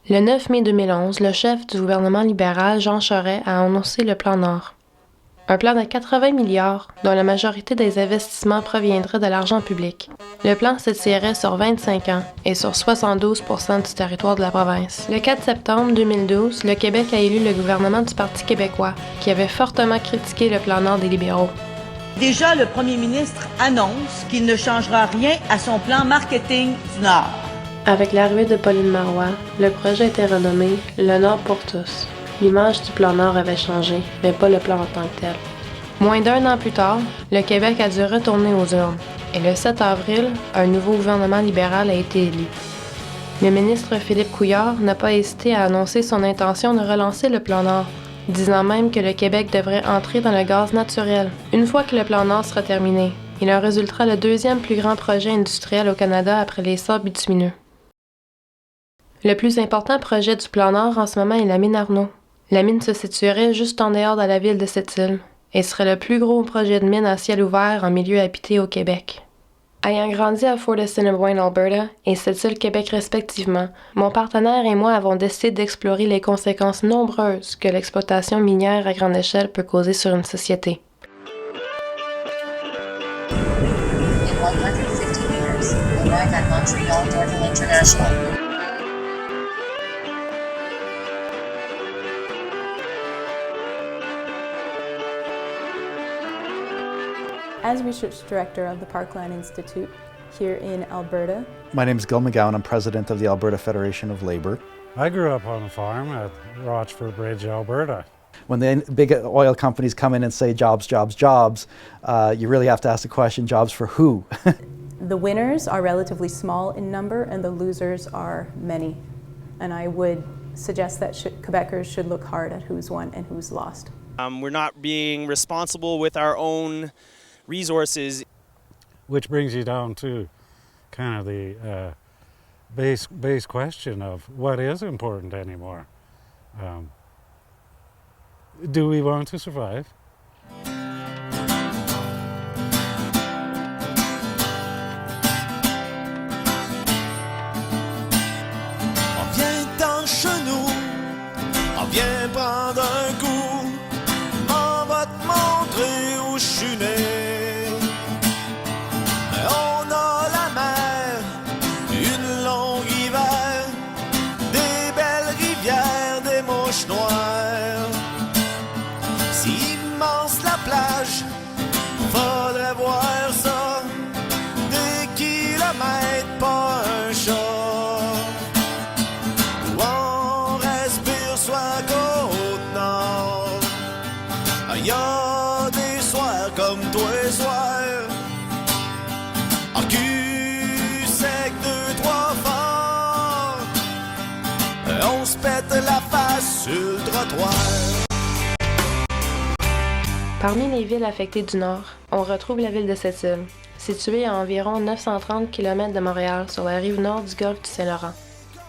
Le 9 mai 2011, le chef du gouvernement libéral, Jean Charest, a annoncé le Plan Nord. Un plan de 80 milliards, dont la majorité des investissements proviendrait de l'argent public. Le plan s'étirerait sur 25 ans et sur 72 % du territoire de la province. Le 4 septembre 2012, le Québec a élu le gouvernement du Parti québécois, qui avait fortement critiqué le Plan Nord des libéraux. Déjà, le premier ministre annonce qu'il ne changera rien à son plan marketing du Nord. Avec l'arrivée de Pauline Marois, le projet était renommé « Le Nord pour tous ». L'image du Plan Nord avait changé, mais pas le plan en tant que tel. Moins d'un an plus tard, le Québec a dû retourner aux urnes, et le 7 avril, un nouveau gouvernement libéral a été élu. Le ministre Philippe Couillard n'a pas hésité à annoncer son intention de relancer le Plan Nord, disant même que le Québec devrait entrer dans le gaz naturel. Une fois que le Plan Nord sera terminé, il en résultera le deuxième plus grand projet industriel au Canada après les sables bitumineux. Le plus important projet du Plan Nord en ce moment est la mine Arnaud. La mine se situerait juste en dehors de la ville de Sept-Îles et serait le plus gros projet de mine à ciel ouvert en milieu habité au Québec. Ayant grandi à Fort Assiniboine, Alberta, et Sept-Îles, Québec respectivement, mon partenaire et moi avons décidé d'explorer les conséquences nombreuses que l'exploitation minière à grande échelle peut causer sur une société. In 150 meters, arrive at Montreal Dorval International. As Research Director of the Parkland Institute here in Alberta. My name is Gil McGowan. I'm president of the Alberta Federation of Labor. I grew up on a farm at Rochford Bridge, Alberta. When the big oil companies come in and say jobs, jobs, jobs, you really have to ask the question, jobs for who? The winners are relatively small in number and the losers are many. And I would suggest that Quebecers should look hard at who's won and who's lost. We're not being responsible with our own resources. Which brings you down to kind of the base question of what is important anymore. Do we want to survive? Viens-t'en chenou, viens prendre un coup, m'en va te montrer où je suis né. On a la mer, une longue hiver, des belles rivières, des mouches noires. C'est immense la plage, faudrait voir ça, des kilomètres, pas un chat. Y a des soirs comme toi et soir, en cul sec 2-3 forts, on se pète la face sur le trottoir. Parmi les villes affectées du Nord, on retrouve la ville de Sept-Îles, située à environ 930 km de Montréal sur la rive nord du golfe du Saint-Laurent.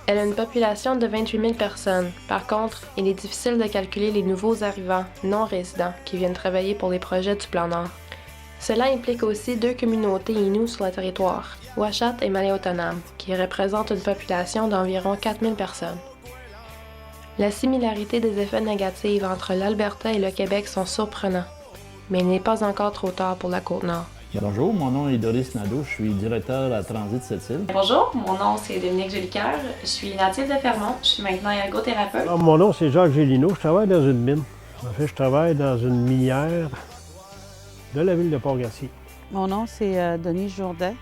Elle a une population de 28 000 personnes. Par contre, il est difficile de calculer les nouveaux arrivants non-résidents qui viennent travailler pour les projets du Plan Nord. Cela implique aussi deux communautés inoues sur le territoire, Uashat et Malléotonam, qui représentent une population d'environ 4 000 personnes. La similarité des effets négatifs entre l'Alberta et le Québec sont surprenants, mais il n'est pas encore trop tard pour la Côte-Nord. Bonjour, mon nom est Doris Nadeau, je suis directeur à Transit Sept-Îles. Bonjour, mon nom c'est Dominique Jolicoeur, je suis native de Fermont, je suis maintenant ergothérapeute. Alors, mon nom c'est Jacques Gélineau, je travaille dans une mine. En fait, je travaille dans une minière de la ville de Port-Garcia. Mon nom c'est Denise Jourdain,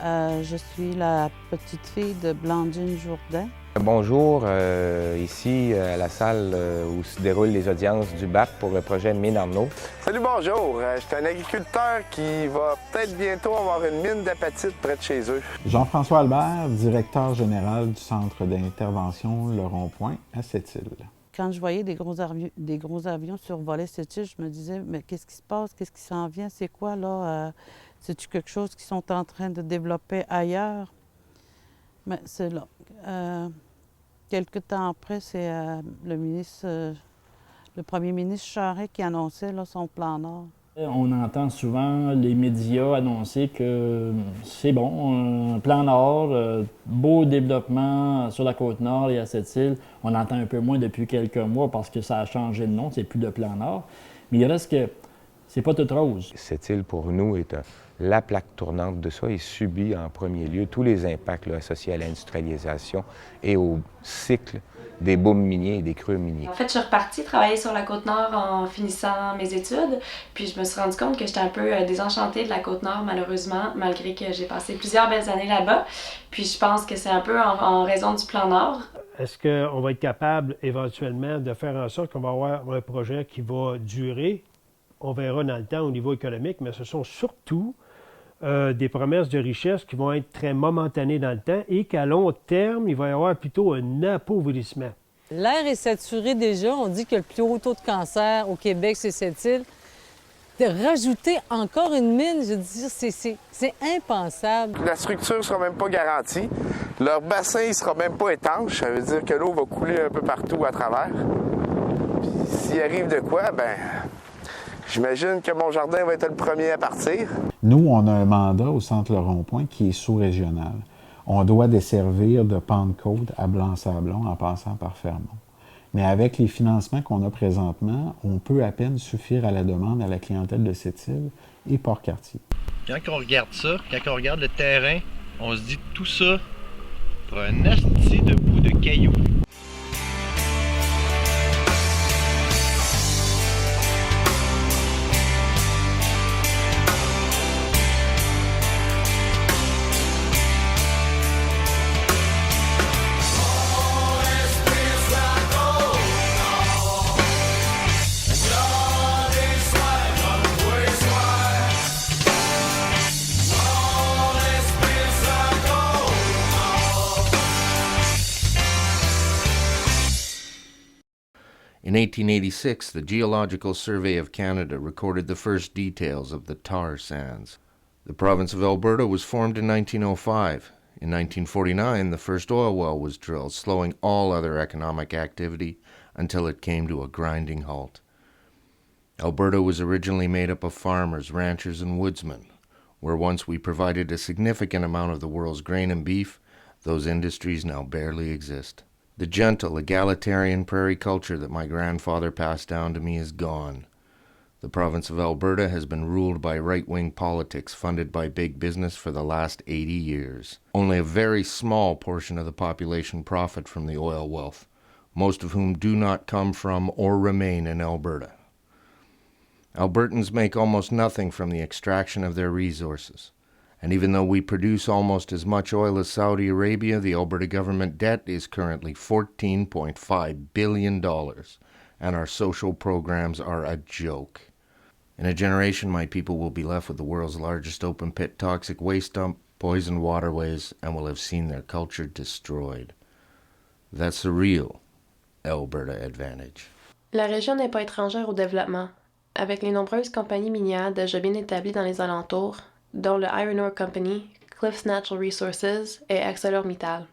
je suis la petite fille de Blandine Jourdain. Bonjour, ici à la salle où se déroulent les audiences du BAP pour le projet Mine Arnaud. Salut, bonjour. Je suis un agriculteur qui va peut-être bientôt avoir une mine d'apatite près de chez eux. Jean-François Albert, directeur général du centre d'intervention Le Rond-Point à Sept-Îles. Quand je voyais des gros avions survoler Sept-Îles, je me disais, mais qu'est-ce qui se passe? Qu'est-ce qui s'en vient? C'est quoi, là? C'est-tu quelque chose qu'ils sont en train de développer ailleurs? Mais c'est là. Quelque temps après, c'est le premier ministre Charest qui annonçait là, son plan Nord. On entend souvent les médias annoncer que c'est bon, un plan Nord, beau développement sur la Côte-Nord et à Sept-Îles. On l'entend un peu moins depuis quelques mois parce que ça a changé de nom, c'est plus de plan Nord. Mais il reste que c'est pas toute rose. Sept-Îles, pour nous, est la plaque tournante de ça et subit en premier lieu tous les impacts là, associés à l'industrialisation et au cycle des booms miniers et des creux miniers. En fait, je suis repartie travailler sur la Côte-Nord en finissant mes études, puis je me suis rendu compte que j'étais un peu désenchantée de la Côte-Nord, malheureusement, malgré que j'ai passé plusieurs belles années là-bas. Puis je pense que c'est un peu en raison du plan Nord. Est-ce qu'on va être capable éventuellement de faire en sorte qu'on va avoir un projet qui va durer? On verra dans le temps au niveau économique, mais ce sont surtout des promesses de richesse qui vont être très momentanées dans le temps et qu'à long terme, il va y avoir plutôt un appauvrissement. L'air est saturé déjà. On dit que le plus haut taux de cancer au Québec, c'est Sept-Îles. De rajouter encore une mine, je veux dire, c'est impensable. La structure ne sera même pas garantie. Leur bassin ne sera même pas étanche. Ça veut dire que l'eau va couler un peu partout à travers. Puis s'il arrive de quoi, j'imagine que mon jardin va être le premier à partir. Nous, on a un mandat au Centre Le Rond-Point qui est sous-régional. On doit desservir de Pentecôte à Blanc-Sablon en passant par Fermont. Mais avec les financements qu'on a présentement, on peut à peine suffire à la demande à la clientèle de Sept-Îles et Port-Cartier. Quand on regarde ça, quand on regarde le terrain, on se dit tout ça pour un asti de bout de cailloux. In 1886, the Geological Survey of Canada recorded the first details of the tar sands. The province of Alberta was formed in 1905. In 1949, the first oil well was drilled, slowing all other economic activity until it came to a grinding halt. Alberta was originally made up of farmers, ranchers, and woodsmen. Where once we provided a significant amount of the world's grain and beef, those industries now barely exist. The gentle, egalitarian prairie culture that my grandfather passed down to me is gone. The province of Alberta has been ruled by right-wing politics funded by big business for the last 80 years. Only a very small portion of the population profit from the oil wealth, most of whom do not come from or remain in Alberta. Albertans make almost nothing from the extraction of their resources. And even though we produce almost as much oil as Saudi Arabia, the Alberta government debt is currently $14.5 billion, and our social programs are a joke. In a generation, my people will be left with the world's largest open-pit toxic waste dump, poisoned waterways, and will have seen their culture destroyed. That's the real Alberta advantage. La région n'est pas étrangère au développement. Avec les nombreuses compagnies minières déjà bien établies dans les alentours, dont le Iron Ore Company, Cliffs Natural Resources et ArcelorMittal.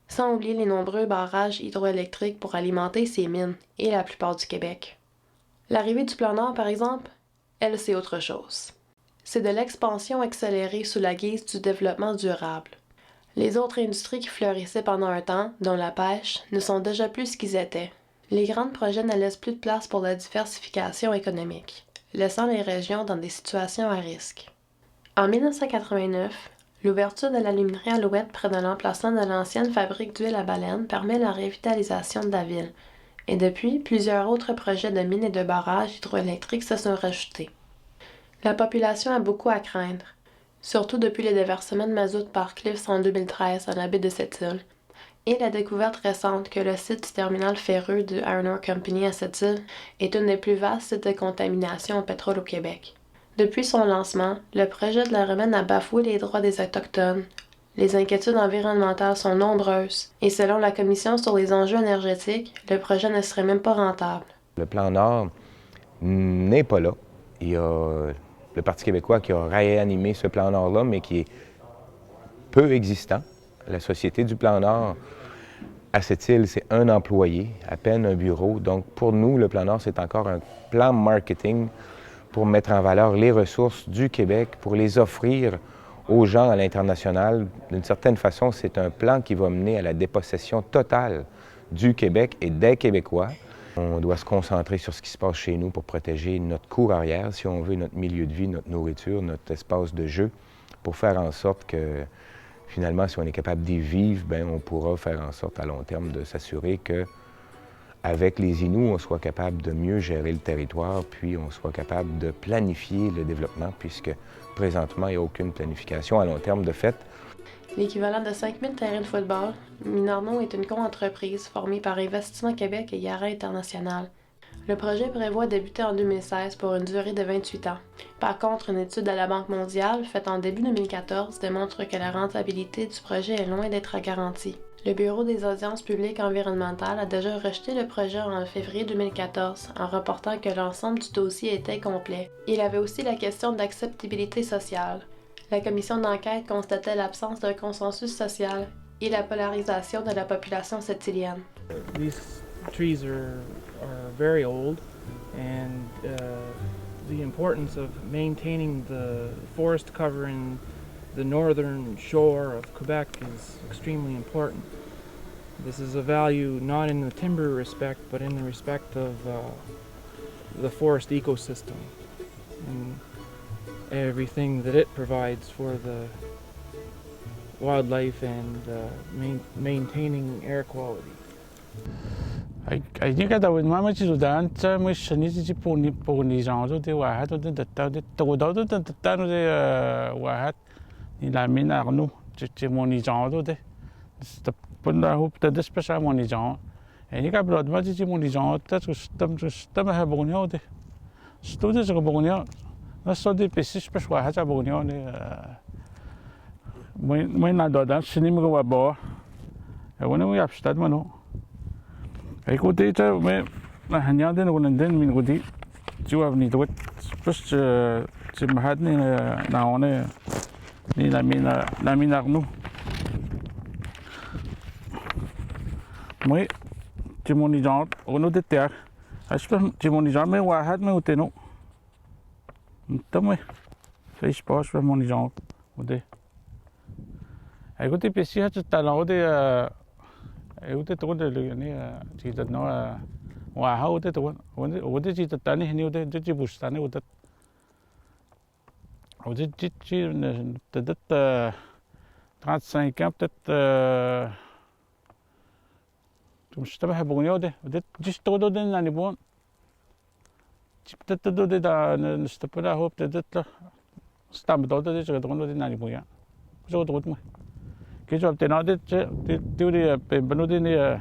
Sans oublier les nombreux barrages hydroélectriques pour alimenter ces mines et la plupart du Québec. L'arrivée du plan Nord, par exemple, elle, c'est autre chose. C'est de l'expansion accélérée sous la guise du développement durable. Les autres industries qui fleurissaient pendant un temps, dont la pêche, ne sont déjà plus ce qu'ils étaient. Les grands projets ne laissent plus de place pour la diversification économique, laissant les régions dans des situations à risque. En 1989, l'ouverture de l'aluminerie Alouette près de l'emplacement de l'ancienne fabrique d'huile à baleine permet la revitalisation de la ville. Et depuis, plusieurs autres projets de mines et de barrages hydroélectriques se sont rajoutés. La population a beaucoup à craindre, surtout depuis le déversement de mazout par Cliffs en 2013 dans la baie de Sept-Îles, et la découverte récente que le site du terminal ferreux du Iron Ore Company à Sept-Îles est une des plus vastes sites de contamination au pétrole au Québec. Depuis son lancement, le projet de la Romaine a bafoué les droits des Autochtones. Les inquiétudes environnementales sont nombreuses et selon la Commission sur les enjeux énergétiques, le projet ne serait même pas rentable. Le plan Nord n'est pas là. Il y a le Parti québécois qui a réanimé ce plan Nord-là, mais qui est peu existant. La Société du plan Nord, à Sept-Îles, c'est un employé, à peine un bureau. Donc pour nous, le plan Nord, c'est encore un plan marketing pour mettre en valeur les ressources du Québec, pour les offrir aux gens à l'international. D'une certaine façon, c'est un plan qui va mener à la dépossession totale du Québec et des Québécois. On doit se concentrer sur ce qui se passe chez nous pour protéger notre cour arrière, si on veut, notre milieu de vie, notre nourriture, notre espace de jeu, pour faire en sorte que, finalement, si on est capable d'y vivre, bien, on pourra faire en sorte à long terme de s'assurer que, avec les Inuits, on soit capable de mieux gérer le territoire, puis on soit capable de planifier le développement, puisque présentement, il n'y a aucune planification à long terme de fait. L'équivalent de 5000 terrains de football, Minarno est une co-entreprise formée par Investissement Québec et Yara International. Le projet prévoit de débuter en 2016 pour une durée de 28 ans. Par contre, une étude de la Banque mondiale faite en début 2014 démontre que la rentabilité du projet est loin d'être garantie. Le Bureau des audiences publiques environnementales a déjà rejeté le projet en février 2014 en reportant que l'ensemble du dossier était complet. Il avait aussi la question d'acceptabilité sociale. La commission d'enquête constatait l'absence d'un consensus social et la polarisation de la population septilienne. These trees are very old, and the importance of maintaining the forest cover in the northern shore of Quebec is extremely important. This is a value not in the timber respect, but in the respect of the forest ecosystem and everything that it provides for the wildlife and maintaining air quality. I think that would manage to dance. We should need to put these on to the wahat to the wahat. La mine Arnaud, tu moni genre de c'est pas la hope de spécial moni genre et il y a blood match tu moni genre tu stem ha bonio de studio ce bonio la so de pesi spécial ha bonio ne moi na doda cinéma wa bo et on est abstad mano écoutez tu mais la hanya de on den min godi tu as ni doit plus tu mahad ni na on est ni la mine Arnaud. Moi, tu m'en dis genre, on a des terres. Est-ce que tu m'en dis genre, mais ouais, mais où t'es non? T'as moi, fais je passe, je m'en dis genre, où t'es? Écoutez, puis si tu t'as là, où t'es, écoutez, toi, tu t'as non, ouais, où t'es toi? Où t'es, tu t'as ni, où t'es, tu bouges, t'as ni, où t'es? Peut-être 35 ans, peut-être. Tu me suis pas bon, peut-être juste tout de dans les bons. Peut-être de dans ce pas là, peut-être là. C'est un peu de ce que tu dans les bons. Je retrouve moi. Que je obtiens là, tu es benodé ne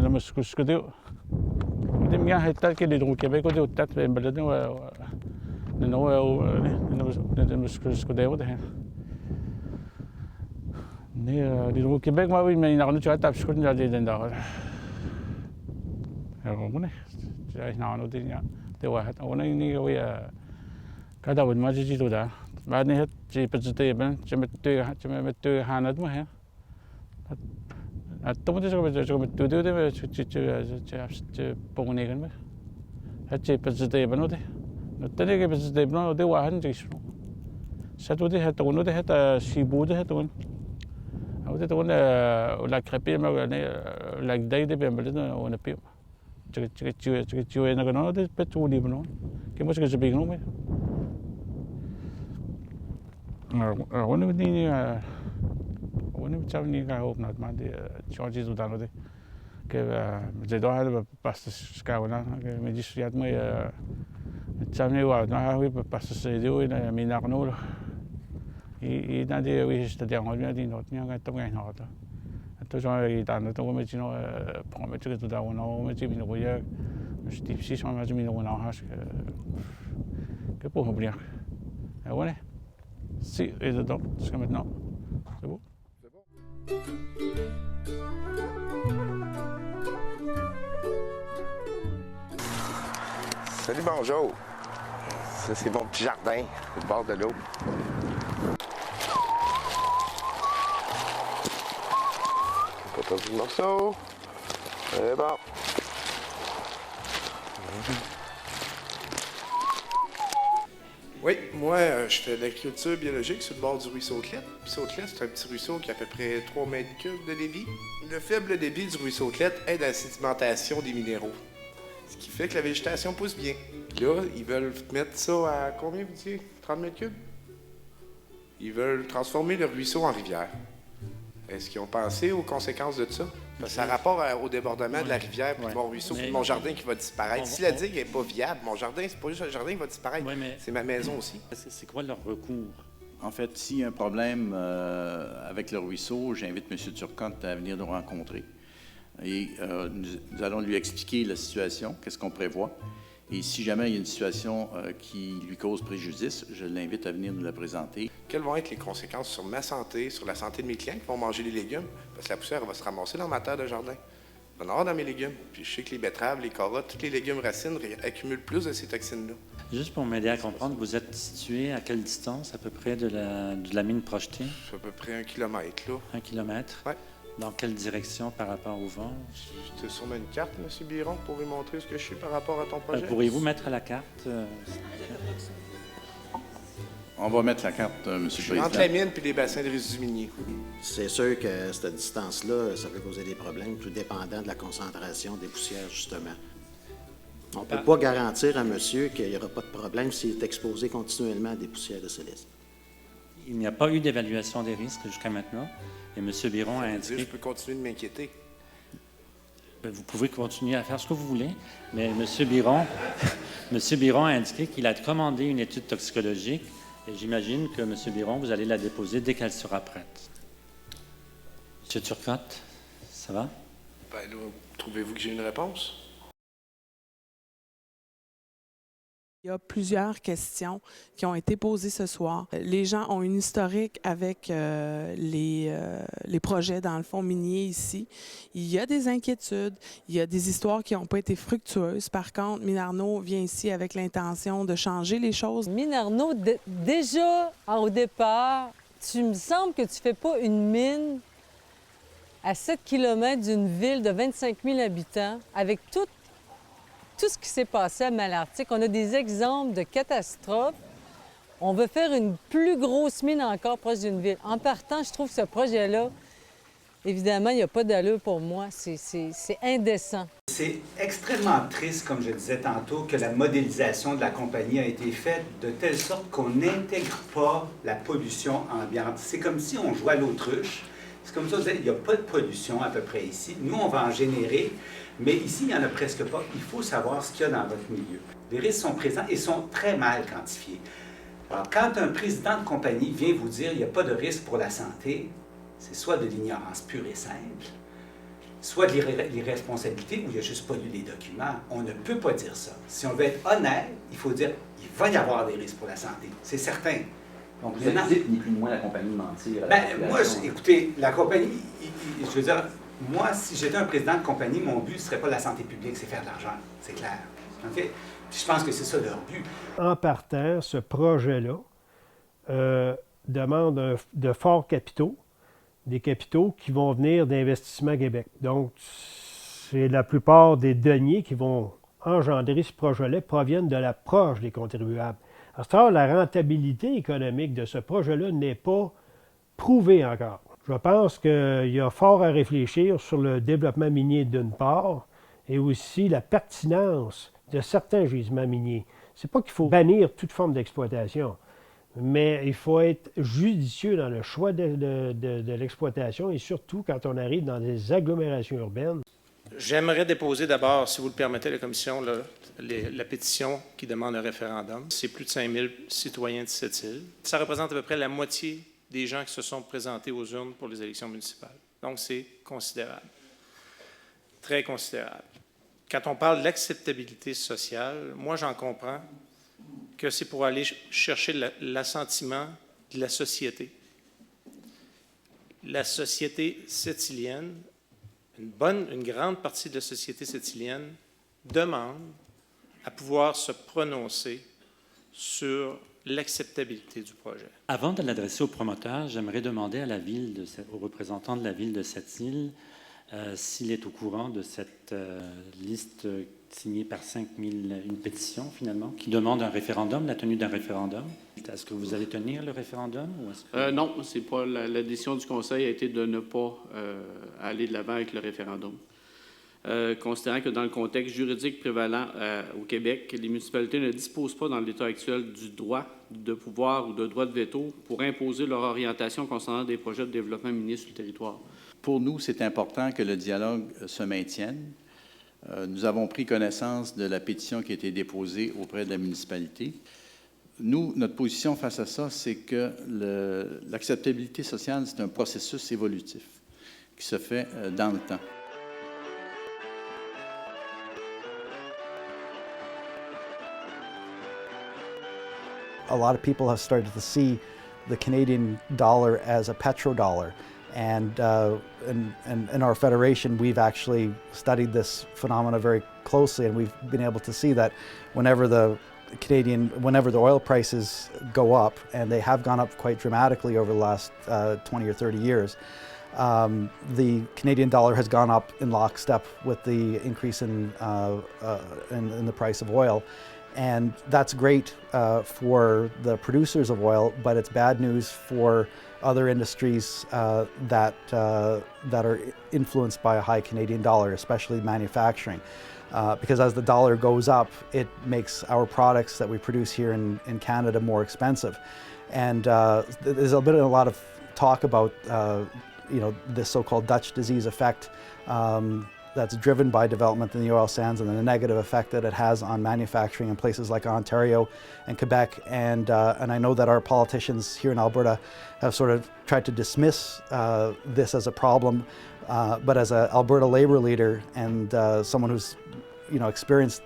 me ce que tu. Tu me gars est que les droits Québec au tête ben benodé ne ce que tu es. Les droits Québec moi oui mais il n'a tu as tapé ce que tu as dit dans. Alors on est j'ai non dit tu vois on est ni oui kada wad ma ji to da ba ni het ji pete ben je me tu hanat mo he at to mo je me tu de pong ne gan ba het ji pete ben ode no tene ke pete ben ode wa han ji sa to de het to de het sibu de het on ode to la crêpe ma la gdai de ben ben on a pi je na gan ode pet u di ben ke mo je big no me on est venu on est venu à Hope not man de charges ou dans que j'ai doit passer scauna que me dit siat moi jamais wa na oui passer c'est de oui na minarno et dans des oui c'est-à-dire on vient dit notre n'y a pas de notre toujours il dans to me chino promettre que tout da on me dit mino ya je dis si on m'a dit mino na has que pour oublier ouais si et dedans jusqu'à maintenant c'est bon. Salut, bonjour. Ça, c'est mon petit jardin au bord de l'eau. Pas perdu le morceau. C'est bon. Oui, moi, je fais de l'agriculture biologique sur le bord du ruisseau Clette. Le ruisseau Clette, c'est un petit ruisseau qui a à peu près 3 mètres cubes de débit. Le faible débit du ruisseau Clette aide à la sédimentation des minéraux, ce qui fait que la végétation pousse bien. Là, ils veulent mettre ça à combien, vous dites? 30 mètres cubes? Ils veulent transformer le ruisseau en rivière. Est-ce qu'ils ont pensé aux conséquences de ça? Parce que ça a rapport au débordement de la rivière, puis mon ruisseau, puis mon jardin qui va disparaître. Si la digue n'est pas viable, mon jardin, c'est pas juste le jardin qui va disparaître, c'est ma maison aussi. C'est quoi leur recours? En fait, s'il y a un problème avec le ruisseau, j'invite M. Turcotte à venir nous rencontrer. Et nous allons lui expliquer la situation, qu'est-ce qu'on prévoit. Et si jamais il y a une situation qui lui cause préjudice, je l'invite à venir nous la présenter. Quelles vont être les conséquences sur ma santé, sur la santé de mes clients qui vont manger les légumes? Parce que la poussière va se ramasser dans ma terre de jardin. Il va en avoir dans mes légumes. Puis je sais que les betteraves, les carottes, tous les légumes racines accumulent plus de ces toxines-là. Juste pour m'aider à comprendre, vous êtes situé à quelle distance à peu près de la mine projetée? À peu près 1 kilomètre, là. 1 kilomètre? Oui. Dans quelle direction par rapport au vent? C'était sûrement une carte, M. Biron, pour vous montrer ce que je suis par rapport à ton projet. Pourriez-vous mettre la carte? On va mettre la carte, M. le Président. Entre la mine et les bassins de résidus miniers. C'est sûr que cette distance-là, ça peut causer des problèmes, tout dépendant de la concentration des poussières, justement. On ne peut pas garantir à monsieur qu'il n'y aura pas de problème s'il est exposé continuellement à des poussières de silice. Il n'y a pas eu d'évaluation des risques jusqu'à maintenant. Et M. Biron a indiqué... Je peux continuer de m'inquiéter. Vous pouvez continuer à faire ce que vous voulez, mais M. Biron a indiqué qu'il a commandé une étude toxicologique et j'imagine que M. Biron, vous allez la déposer dès qu'elle sera prête. M. Turcotte, ça va? Ben là, trouvez-vous que j'ai une réponse? Il y a plusieurs questions qui ont été posées ce soir. Les gens ont une historique avec les projets dans le fond minier ici. Il y a des inquiétudes, il y a des histoires qui n'ont pas été fructueuses. Par contre, Mine Arnaud vient ici avec l'intention de changer les choses. Mine Arnaud, déjà au départ, tu me semble que tu ne fais pas une mine à 7 km d'une ville de 25 000 habitants avec tout ce qui s'est passé à Malartic. On a des exemples de catastrophes. On veut faire une plus grosse mine encore proche d'une ville. En partant, je trouve que ce projet-là, évidemment, il n'y a pas d'allure pour moi. C'est indécent. C'est extrêmement triste, comme je disais tantôt, que la modélisation de la compagnie a été faite de telle sorte qu'on n'intègre pas la pollution ambiante. C'est comme si on jouait à l'autruche. C'est comme ça, il n'y a pas de pollution à peu près ici. Nous, on va en générer, mais ici, il n'y en a presque pas. Il faut savoir ce qu'il y a dans votre milieu. Les risques sont présents et sont très mal quantifiés. Alors, quand un président de compagnie vient vous dire qu'il n'y a pas de risque pour la santé, c'est soit de l'ignorance pure et simple, soit de l'irresponsabilité où il n'a juste pas lu les documents. On ne peut pas dire ça. Si on veut être honnête, il faut dire qu'il va y avoir des risques pour la santé. C'est certain. Donc, vous accusez ni plus ni moins la compagnie de mentir. Moi, écoutez, la compagnie, je veux dire, moi, si j'étais un président de compagnie, mon but ne serait pas la santé publique, c'est faire de l'argent. C'est clair. Okay? Puis je pense que c'est ça leur but. En partant, ce projet-là demande de forts capitaux, des capitaux qui vont venir d'Investissement Québec. Donc, c'est la plupart des deniers qui vont engendrer ce projet-là proviennent de l'approche des contribuables. À ce temps, la rentabilité économique de ce projet-là n'est pas prouvée encore. Je pense qu'il y a fort à réfléchir sur le développement minier d'une part et aussi la pertinence de certains gisements miniers. C'est pas qu'il faut bannir toute forme d'exploitation, mais il faut être judicieux dans le choix de l'exploitation et surtout quand on arrive dans des agglomérations urbaines. J'aimerais déposer d'abord, si vous le permettez, la commission, la pétition qui demande un référendum. C'est plus de 5000 citoyens de cette île. Ça représente à peu près la moitié des gens qui se sont présentés aux urnes pour les élections municipales. Donc, c'est considérable. Très considérable. Quand on parle de l'acceptabilité sociale, moi, j'en comprends que c'est pour aller chercher l'assentiment de la société. La société sept-îlienne, une grande partie de la société sept-îlienne demande à pouvoir se prononcer sur l'acceptabilité du projet. Avant de l'adresser au promoteur, j'aimerais demander aux représentants de la ville de Sept-Îles s'il est au courant de cette liste signée par 5000, une pétition finalement, qui demande un référendum, la tenue d'un référendum. Est-ce que vous allez tenir le référendum? Ou est-ce que... Non, c'est pas la décision du Conseil a été de ne pas aller de l'avant avec le référendum. Considérant que dans le contexte juridique prévalant au Québec, les municipalités ne disposent pas dans l'état actuel du droit de pouvoir ou de droit de veto pour imposer leur orientation concernant des projets de développement minier sur le territoire. Pour nous, c'est important que le dialogue se maintienne. Nous avons pris connaissance de la pétition qui a été déposée auprès de la municipalité. Nous, notre position face à ça, c'est que l'acceptabilité sociale, c'est un processus évolutif qui se fait dans le temps. A lot of people have started to see the Canadian dollar as a petrodollar. And in our federation, we've actually studied this phenomena very closely, and we've been able to see that whenever the oil prices go up, and they have gone up quite dramatically over the last 20 or 30 years, the Canadian dollar has gone up in lockstep with the increase in the price of oil. And that's great for the producers of oil, but it's bad news for other industries that are influenced by a high Canadian dollar, especially manufacturing. Because as the dollar goes up, it makes our products that we produce here in Canada more expensive. And there's been a lot of talk about this so-called Dutch disease effect that's driven by development in the oil sands and the negative effect that it has on manufacturing in places like Ontario and Quebec. And I know that our politicians here in Alberta have sort of tried to dismiss this as a problem, but as an Alberta labor leader and someone who's experienced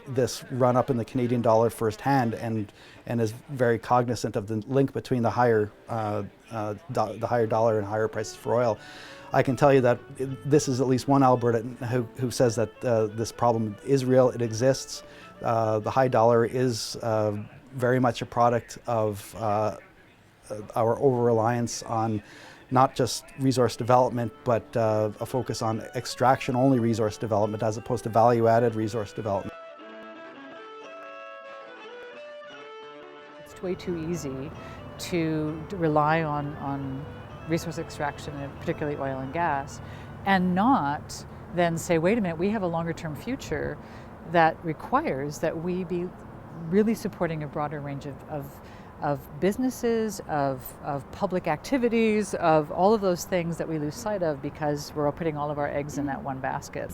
this run up in the Canadian dollar firsthand and is very cognizant of the link between the higher dollar and higher prices for oil, I can tell you that this is at least one Albertan who says that this problem is real, it exists. The high dollar is very much a product of our over-reliance on not just resource development, but a focus on extraction-only resource development as opposed to value-added resource development. It's way too easy to rely on resource extraction, and particularly oil and gas, and not then say, wait a minute, we have a longer term future that requires that we be really supporting a broader range of businesses, of public activities, of all of those things that we lose sight of because we're putting all of our eggs in that one basket.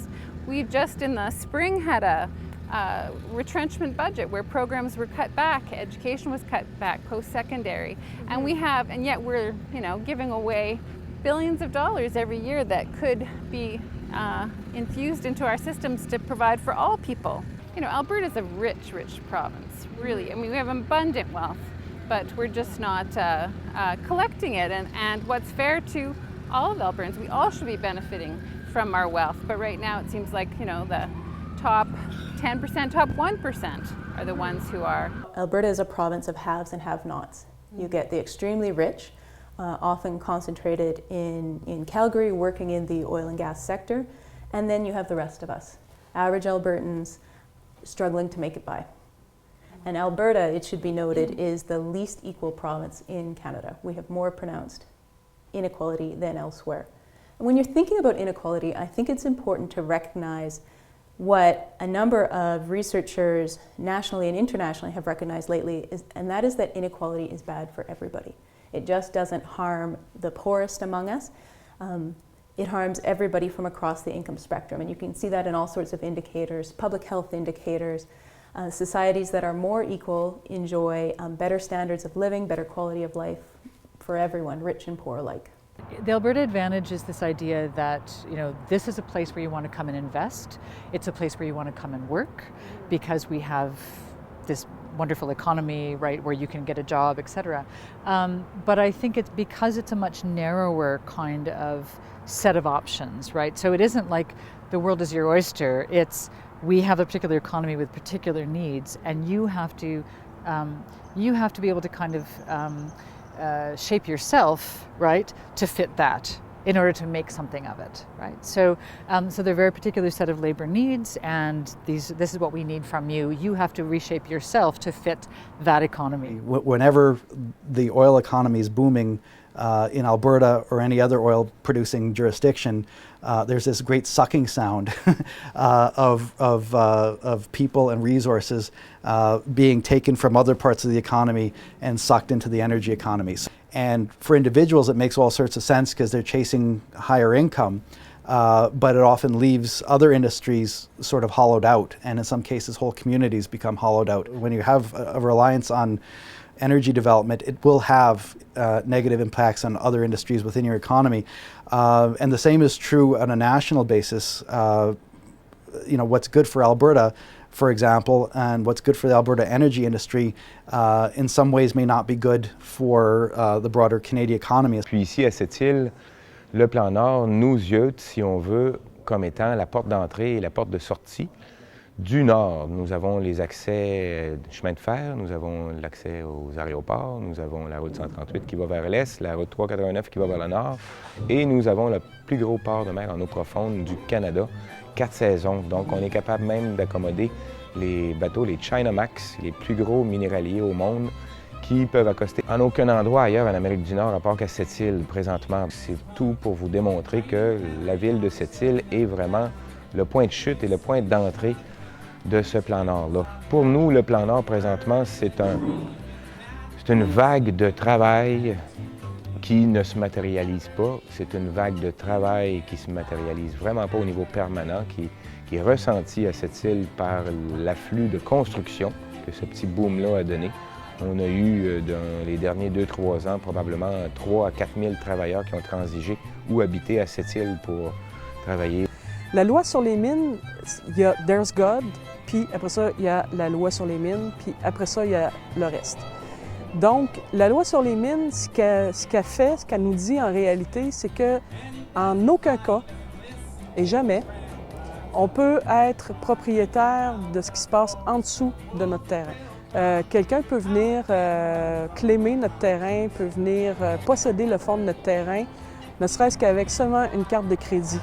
We just in the spring had a retrenchment budget where programs were cut back, education was cut back, post-secondary, and yet we're giving away billions of dollars every year that could be infused into our systems to provide for all people. Alberta is a rich, rich province, really. I mean, we have abundant wealth, but we're just not collecting it. And what's fair to all of Albertans, we all should be benefiting from our wealth. But right now it seems like, the top 10%, top 1% are the ones who are. Alberta is a province of haves and have-nots. You get the extremely rich, often concentrated in Calgary, working in the oil and gas sector, and then you have the rest of us, average Albertans struggling to make it by. And Alberta, it should be noted, is the least equal province in Canada. We have more pronounced inequality than elsewhere. And when you're thinking about inequality, I think it's important to recognize what a number of researchers nationally and internationally have recognized lately, and that is that inequality is bad for everybody. It just doesn't harm the poorest among us. It harms everybody from across the income spectrum, and you can see that in all sorts of indicators, public health indicators. Societies that are more equal enjoy better standards of living, better quality of life for everyone, rich and poor alike. The Alberta Advantage is this idea that, this is a place where you want to come and invest. It's a place where you want to come and work because we have this wonderful economy, right, where you can get a job, etc. But I think it's because it's a much narrower kind of set of options, right? So it isn't like the world is your oyster. It's we have a particular economy with particular needs, and you have to be able to kind of shape yourself, right, to fit that. in order to make something of it, right? So, so they're a very particular set of labor needs, and this is what we need from you. You have to reshape yourself to fit that economy. Whenever the oil economy is booming in Alberta or any other oil-producing jurisdiction, there's this great sucking sound of people and resources being taken from other parts of the economy and sucked into the energy economies. And for individuals, it makes all sorts of sense because they're chasing higher income, but it often leaves other industries sort of hollowed out, and in some cases, whole communities become hollowed out. When you have a reliance on energy development, it will have negative impacts on other industries within your economy. And the same is true on a national basis. You know, what's good for Alberta, for example, and what's good for the Alberta energy industry, in some ways may not be good for the broader Canadian economy. Puis ici, à cette île, le plan Nord nous yeux, si on veut, comme étant la porte d'entrée et la porte de sortie du Nord. Nous avons les accès de chemin de fer, nous avons l'accès aux aéroports, nous avons la route 138 qui va vers l'est, la route 389 qui va vers le nord, et nous avons le plus gros port de mer en eau profonde du Canada, 4 saisons. Donc on est capable même d'accommoder les bateaux, les Chinamax, les plus gros minéraliers au monde, qui peuvent accoster en aucun endroit ailleurs en Amérique du Nord à part qu'à Sept-Îles présentement. C'est tout pour vous démontrer que la ville de Sept-Îles est vraiment le point de chute et le point d'entrée de ce plan Nord-là. Pour nous, le plan Nord présentement, c'est une vague de travail qui ne se matérialise pas. C'est une vague de travail qui ne se matérialise vraiment pas au niveau permanent, qui est ressenti à cette île par l'afflux de construction que ce petit boom-là a donné. On a eu, dans les derniers 2-3 ans, probablement 3 à 4 000 travailleurs qui ont transigé ou habité à cette île pour travailler. La loi sur les mines, il y a There's God, puis après ça, il y a la loi sur les mines, puis après ça, il y a le reste. Donc, la loi sur les mines, ce qu'elle fait, ce qu'elle nous dit en réalité, c'est qu'en aucun cas, et jamais, on peut être propriétaire de ce qui se passe en dessous de notre terrain. Quelqu'un peut venir claimer notre terrain, peut venir posséder le fond de notre terrain, ne serait-ce qu'avec seulement une carte de crédit.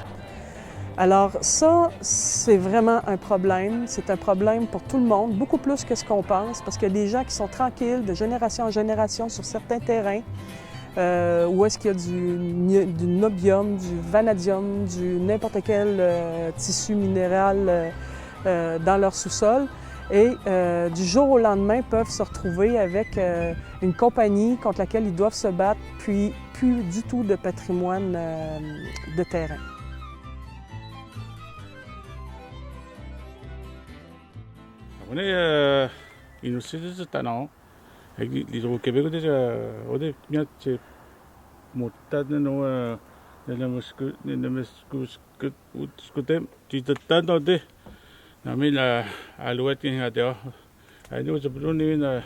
Alors ça, c'est vraiment un problème. C'est un problème pour tout le monde, beaucoup plus que ce qu'on pense, parce qu'il y a des gens qui sont tranquilles de génération en génération sur certains terrains, où est-ce qu'il y a du nobium, du vanadium, du n'importe quel tissu minéral dans leur sous-sol. Et du jour au lendemain, peuvent se retrouver avec une compagnie contre laquelle ils doivent se battre, puis plus du tout de patrimoine de terrain. On est inusité de talent. L'Hydro-Québec, on est bien monté dans le nami la alouette qui est là. Et nous avons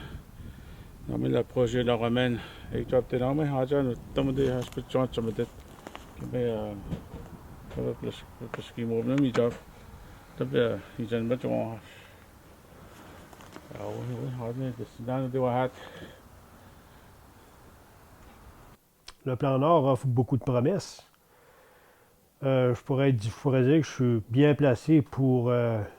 nami la projet la romaine et tu as peut-être nami haja nous t'avons des hospitaux tu m'as dit que parce qu'il m'a même dit que ils ont pas bon. Le plan Nord offre beaucoup de promesses. Je pourrais dire que je suis bien placé pour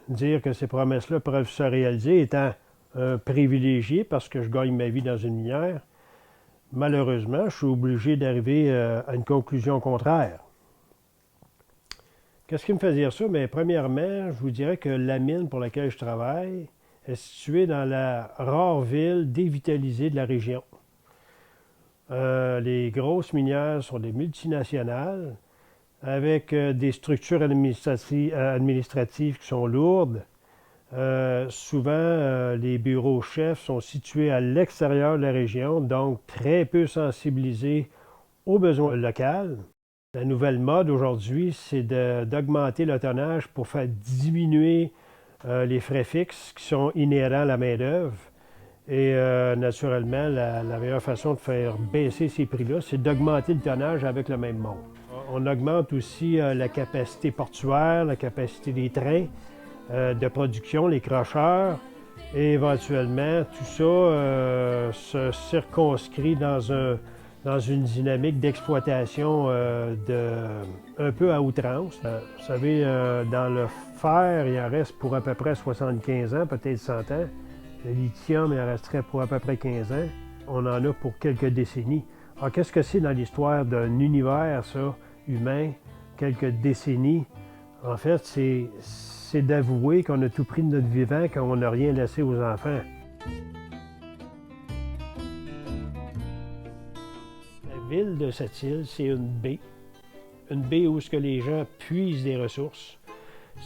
dire que ces promesses-là peuvent se réaliser, étant un privilégié parce que je gagne ma vie dans une minière. Malheureusement, je suis obligé d'arriver à une conclusion contraire. Qu'est-ce qui me fait dire ça? Bien, premièrement, je vous dirais que la mine pour laquelle je travaille est située dans la rare ville dévitalisée de la région. Les grosses minières sont des multinationales avec des structures administratives qui sont lourdes. Souvent, les bureaux chefs sont situés à l'extérieur de la région, donc très peu sensibilisés aux besoins locaux. La nouvelle mode aujourd'hui, c'est d'augmenter le tonnage pour faire diminuer les frais fixes qui sont inhérents à la main-d'œuvre. Et naturellement, la meilleure façon de faire baisser ces prix-là, c'est d'augmenter le tonnage avec le même monde. On augmente aussi la capacité portuaire, la capacité des trains de production, les crocheurs, et éventuellement, tout ça se circonscrit dans un dans une dynamique d'exploitation un peu à outrance. Vous savez, dans le fer, il en reste pour à peu près 75 ans, peut-être 100 ans. Le lithium, il en resterait pour à peu près 15 ans. On en a pour quelques décennies. Alors, qu'est-ce que c'est dans l'histoire d'un univers, ça, humain, quelques décennies? En fait, c'est d'avouer qu'on a tout pris de notre vivant, qu'on n'a rien laissé aux enfants. La ville de Sept-Îles, c'est une baie. Une baie où les gens puisent des ressources.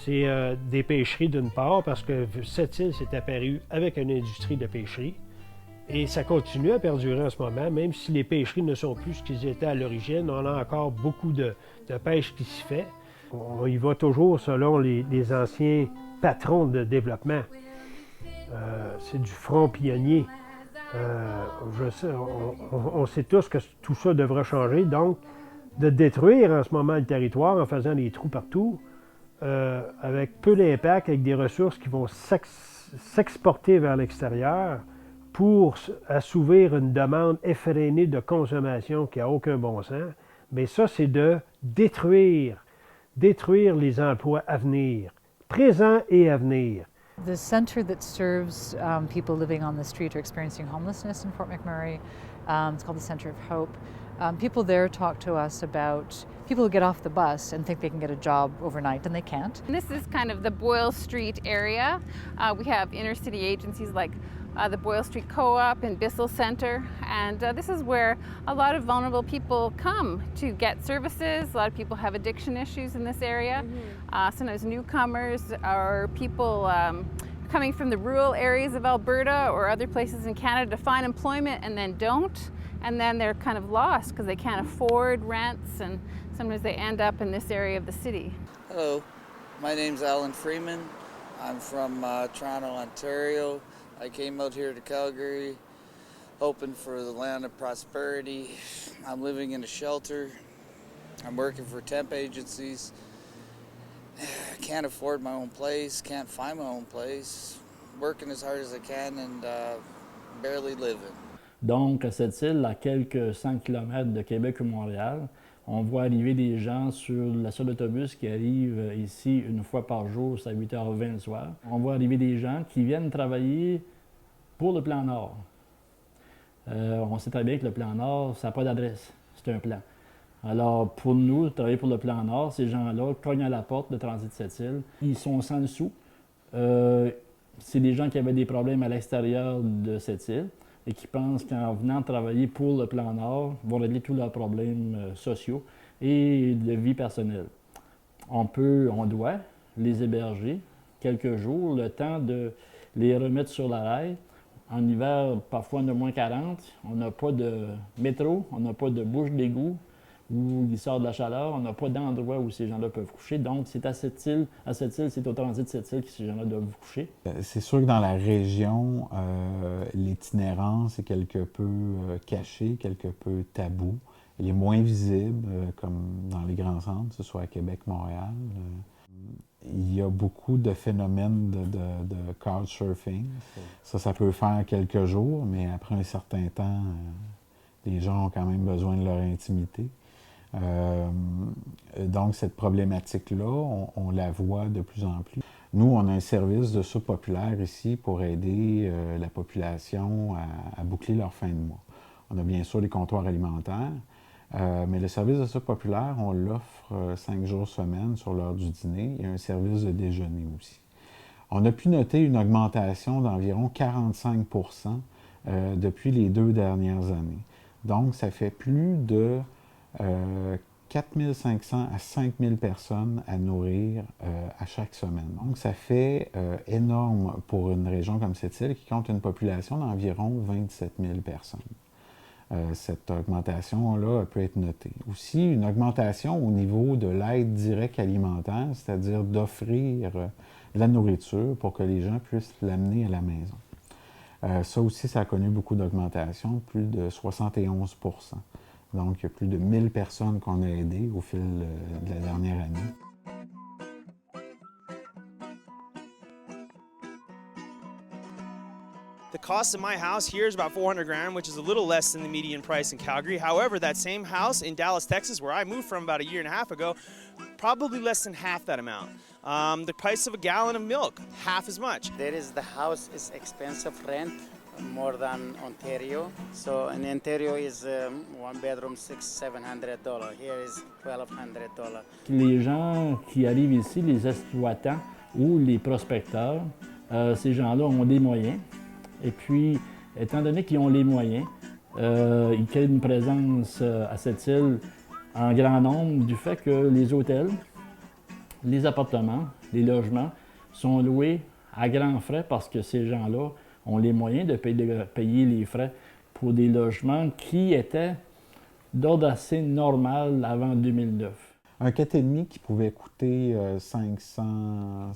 C'est des pêcheries d'une part, parce que Sept-Îles s'est apparu avec une industrie de pêcherie. Et ça continue à perdurer en ce moment, même si les pêcheries ne sont plus ce qu'ils étaient à l'origine. On a encore beaucoup de pêche qui s'y fait. On y va toujours selon les anciens patrons de développement. C'est du front pionnier. On sait tous que tout ça devra changer. Donc, de détruire en ce moment le territoire en faisant des trous partout, avec peu d'impact, avec des ressources qui vont s'exporter vers l'extérieur pour assouvir une demande effrénée de consommation qui n'a aucun bon sens. Mais ça, c'est de détruire les emplois à venir, présents et à venir. The center that serves people living on the street or experiencing homelessness in Fort McMurray, it's called the Center of Hope. People there talk to us about people who get off the bus and think they can get a job overnight, and they can't. And this is kind of the Boyle Street area. We have inner city agencies like the Boyle Street Co-op and Bissell Center, and this is where a lot of vulnerable people come to get services. A lot of people have addiction issues in this area. Sometimes newcomers or people coming from the rural areas of Alberta or other places in Canada to find employment and then don't, and then they're kind of lost because they can't afford rents, and sometimes they end up in this area of the city. Hello, my name's Alan Freeman. I'm from Toronto, Ontario. I came out here to Calgary hoping for the land of prosperity. I'm living in a shelter. I'm working for temp agencies. I can't afford my own place, can't find my own place. Working as hard as I can and barely living. Donc, à Sept-Îles, à quelques 100 km de Québec ou Montréal, on voit arriver des gens sur la seule autobus qui arrive ici une fois par jour, c'est à 8h20 le soir. On voit arriver des gens qui viennent travailler pour le Plan Nord. On sait très bien que le Plan Nord, ça n'a pas d'adresse, c'est un plan. Alors, pour nous, travailler pour le Plan Nord, ces gens-là cognent à la porte de Transit Sept-Îles. Ils sont sans sous. C'est des gens qui avaient des problèmes à l'extérieur de Sept-Îles et qui pensent qu'en venant travailler pour le Plan Nord, vont régler tous leurs problèmes sociaux et de vie personnelle. On doit les héberger quelques jours, le temps de les remettre sur la rail. En hiver, parfois on a moins 40, on n'a pas de métro, on n'a pas de bouche d'égout où il sort de la chaleur, on n'a pas d'endroit où ces gens-là peuvent coucher. Donc, c'est à Sept-Îles, c'est au Transit Sept-Îles que ces gens-là doivent coucher. C'est sûr que dans la région, l'itinérance est quelque peu cachée, quelque peu tabou. Il est moins visible, comme dans les grands centres, que ce soit à Québec, Montréal. Il y a beaucoup de phénomènes de couchsurfing. Ça peut faire quelques jours, mais après un certain temps, les gens ont quand même besoin de leur intimité. Donc, cette problématique-là, on la voit de plus en plus. Nous, on a un service de soupe populaire ici pour aider la population à boucler leur fin de mois. On a bien sûr les comptoirs alimentaires, mais le service de soupe populaire, on l'offre 5 jours semaine sur l'heure du dîner. Il y a un service de déjeuner aussi. On a pu noter une augmentation d'environ 45 % depuis les 2 dernières années. Donc, ça fait plus de 4 500 à 5 000 personnes à nourrir à chaque semaine. Donc, ça fait énorme pour une région comme Sept-Îles qui compte une population d'environ 27 000 personnes. Cette augmentation-là peut être notée. Aussi, une augmentation au niveau de l'aide directe alimentaire, c'est-à-dire d'offrir de la nourriture pour que les gens puissent l'amener à la maison. Ça aussi, ça a connu beaucoup d'augmentation, plus de 71 %. Donc, il y a plus de 1000 personnes qu'on a aidées au fil de la dernière année. The cost of my house here is about $400,000, which is a little less than the median price in Calgary. However, that same house in Dallas, Texas, where I moved from about a year and a half ago, probably less than half that amount. The price of a gallon of milk, half as much. There is the house is expensive rent, more than Ontario. So in Ontario is one bedroom $600-700. Here is $1,200. Les gens qui arrivent ici, les exploitants ou les prospecteurs, ces gens-là ont des moyens. Et puis, étant donné qu'ils ont les moyens, ils créent une présence à cette île en grand nombre du fait que les hôtels, les appartements, les logements sont loués à grands frais parce que ces gens-là ont les moyens de payer les frais pour des logements qui étaient d'ordre assez normal avant 2009. Un 4,5 qui pouvait coûter 500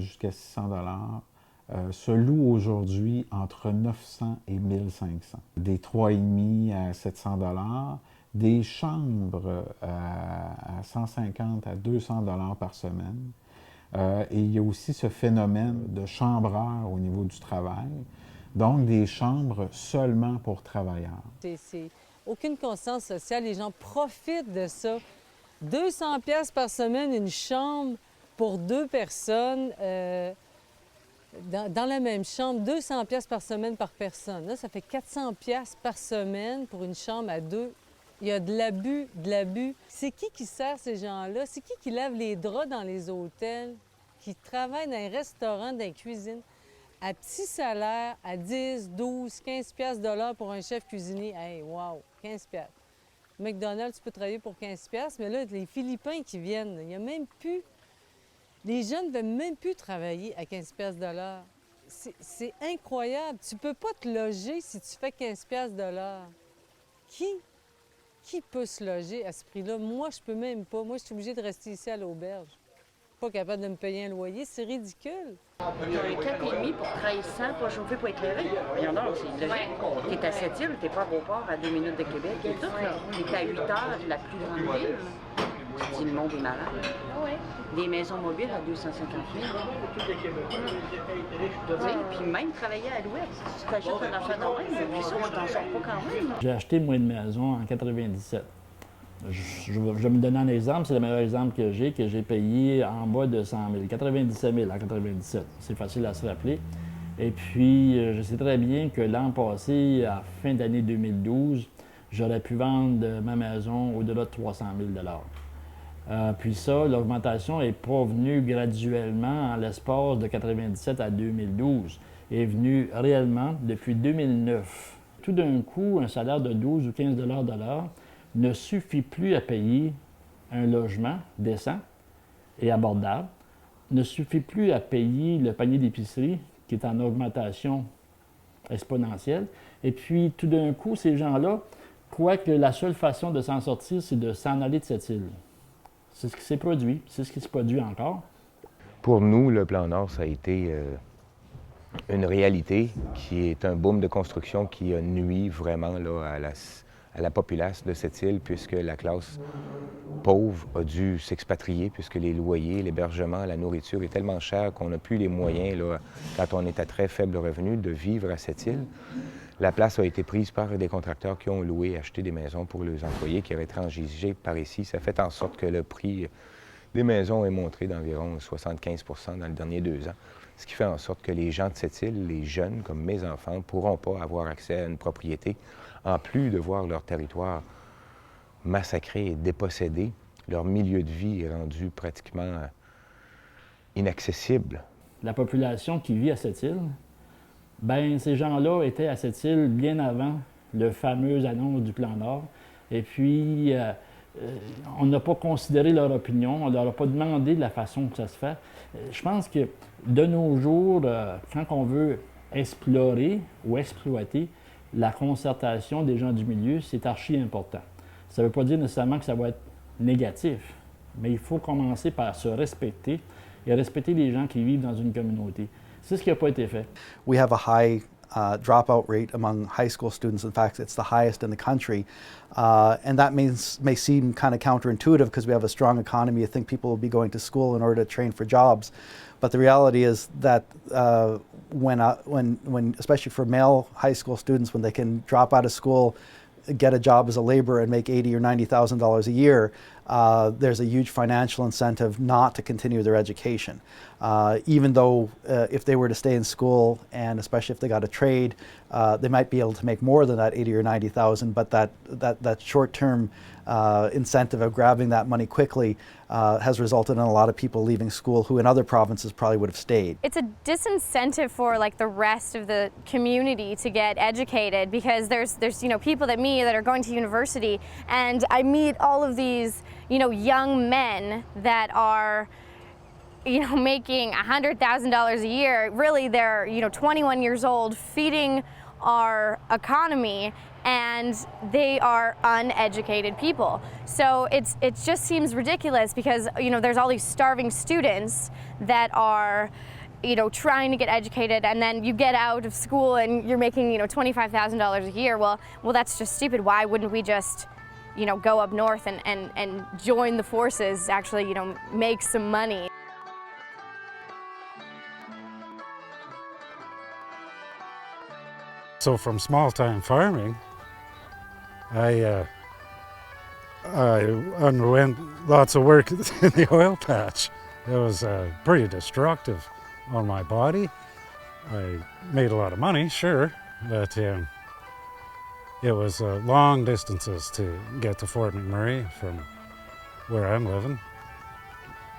jusqu'à 600 se loue aujourd'hui entre 900 et 1500. Des 3,5 à 700 des chambres à 150 à 200 par semaine. Et il y a aussi ce phénomène de chambreurs au niveau du travail, donc des chambres seulement pour travailleurs. C'est aucune conscience sociale, les gens profitent de ça. 200 pièces par semaine, une chambre pour 2 personnes dans la même chambre, 200 pièces par semaine par personne. Là, ça fait 400 pièces par semaine pour une chambre à 2. Il y a de l'abus, de l'abus. C'est qui sert ces gens-là? C'est qui lave les draps dans les hôtels, qui travaille dans les restaurants, dans les cuisines, à petit salaire, à 10, 12, 15 piastres de l'heure pour un chef cuisinier? Hey, wow, 15 piastres. McDonald's, tu peux travailler pour 15 piastres, mais là, les Philippins qui viennent, il n'y a même plus... Les jeunes ne veulent même plus travailler à 15 piastres de l'heure. C'est incroyable. Tu ne peux pas te loger si tu fais 15 piastres de l'heure. Qui peut se loger à ce prix-là? Moi, je peux même pas. Moi, je suis obligée de rester ici à l'auberge. Pas capable de me payer un loyer, c'est ridicule. Un 4,5 pour 1300, pas chauffé, pas éclairé. Voyons donc, c'est logique. T'es à Sept-Îles, t'es pas à Beauport, à 2 minutes de Québec et tout, là. T'es à 8 heures de la plus grande ville. Tu dis, le monde est malade. Des maisons mobiles à 250 000. Oui, puis même travailler à l'ouest. Si tu t'achètes un affaire de même, mais ça, tu t'en sors pas quand même. J'ai acheté moi une maison en 97. Je vais me donner un exemple, c'est le meilleur exemple que j'ai payé en bas de 100 000, 97 000 en 97. C'est facile à se rappeler. Et puis, je sais très bien que l'an passé, à fin d'année 2012, j'aurais pu vendre ma maison au-delà de 300 000 puis ça, l'augmentation n'est pas venue graduellement en l'espace de 97 à 2012. Elle est venue réellement depuis 2009. Tout d'un coup, un salaire de 12 ou 15 de l'heure ne suffit plus à payer un logement décent et abordable, ne suffit plus à payer le panier d'épicerie qui est en augmentation exponentielle. Et puis, tout d'un coup, ces gens-là croient que la seule façon de s'en sortir, c'est de s'en aller de cette île. C'est ce qui s'est produit, c'est ce qui se produit encore. Pour nous, le Plan Nord, ça a été une réalité qui est un boom de construction qui a nui vraiment là, à la populace de cette île, puisque la classe pauvre a dû s'expatrier, puisque les loyers, l'hébergement, la nourriture est tellement cher qu'on n'a plus les moyens, là, quand on est à très faible revenu, de vivre à cette île. La place a été prise par des contracteurs qui ont loué et acheté des maisons pour leurs employés qui avaient transigé par ici. Ça fait en sorte que le prix des maisons est monté d'environ 75 % dans les derniers 2 ans, ce qui fait en sorte que les gens de cette île, les jeunes comme mes enfants, ne pourront pas avoir accès à une propriété, en plus de voir leur territoire massacré et dépossédé. Leur milieu de vie est rendu pratiquement inaccessible. La population qui vit à cette île, bien, ces gens-là étaient à cette île bien avant le fameux annonce du Plan Nord. Et puis, on n'a pas considéré leur opinion, on ne leur a pas demandé de la façon que ça se fait. Je pense que de nos jours, quand on veut explorer ou exploiter la concertation des gens du milieu, c'est archi important. Ça ne veut pas dire nécessairement que ça va être négatif, mais il faut commencer par se respecter et respecter les gens qui vivent dans une communauté. C'est ce qui n'a pas été fait. We have a high dropout rate among high school students. In fact, it's the highest in the country. And that may seem kind of counterintuitive because we have a strong economy. You think people will be going to school in order to train for jobs. But the reality is that when especially for male high school students, when they can drop out of school, get a job as a laborer and make $80,000 or $90,000 a year, there's a huge financial incentive not to continue their education. Even though if they were to stay in school, and especially if they got a trade, they might be able to make more than that $80,000 or $90,000, but that short-term incentive of grabbing that money quickly has resulted in a lot of people leaving school who in other provinces probably would have stayed. It's a disincentive for like the rest of the community to get educated, because there's people that are going to university, and I meet all of these young men that are making $100,000 a year. Really, they're 21 years old, feeding our economy, and they are uneducated people. So it just seems ridiculous, because there's all these starving students that are trying to get educated, and then you get out of school and you're making $25,000 a year. Well, that's just stupid. Why wouldn't we just go up north and join the forces, actually make some money? So from small-time farming, I underwent lots of work in the oil patch. It was pretty destructive on my body. I made a lot of money, sure, but it was long distances to get to Fort McMurray from where I'm living,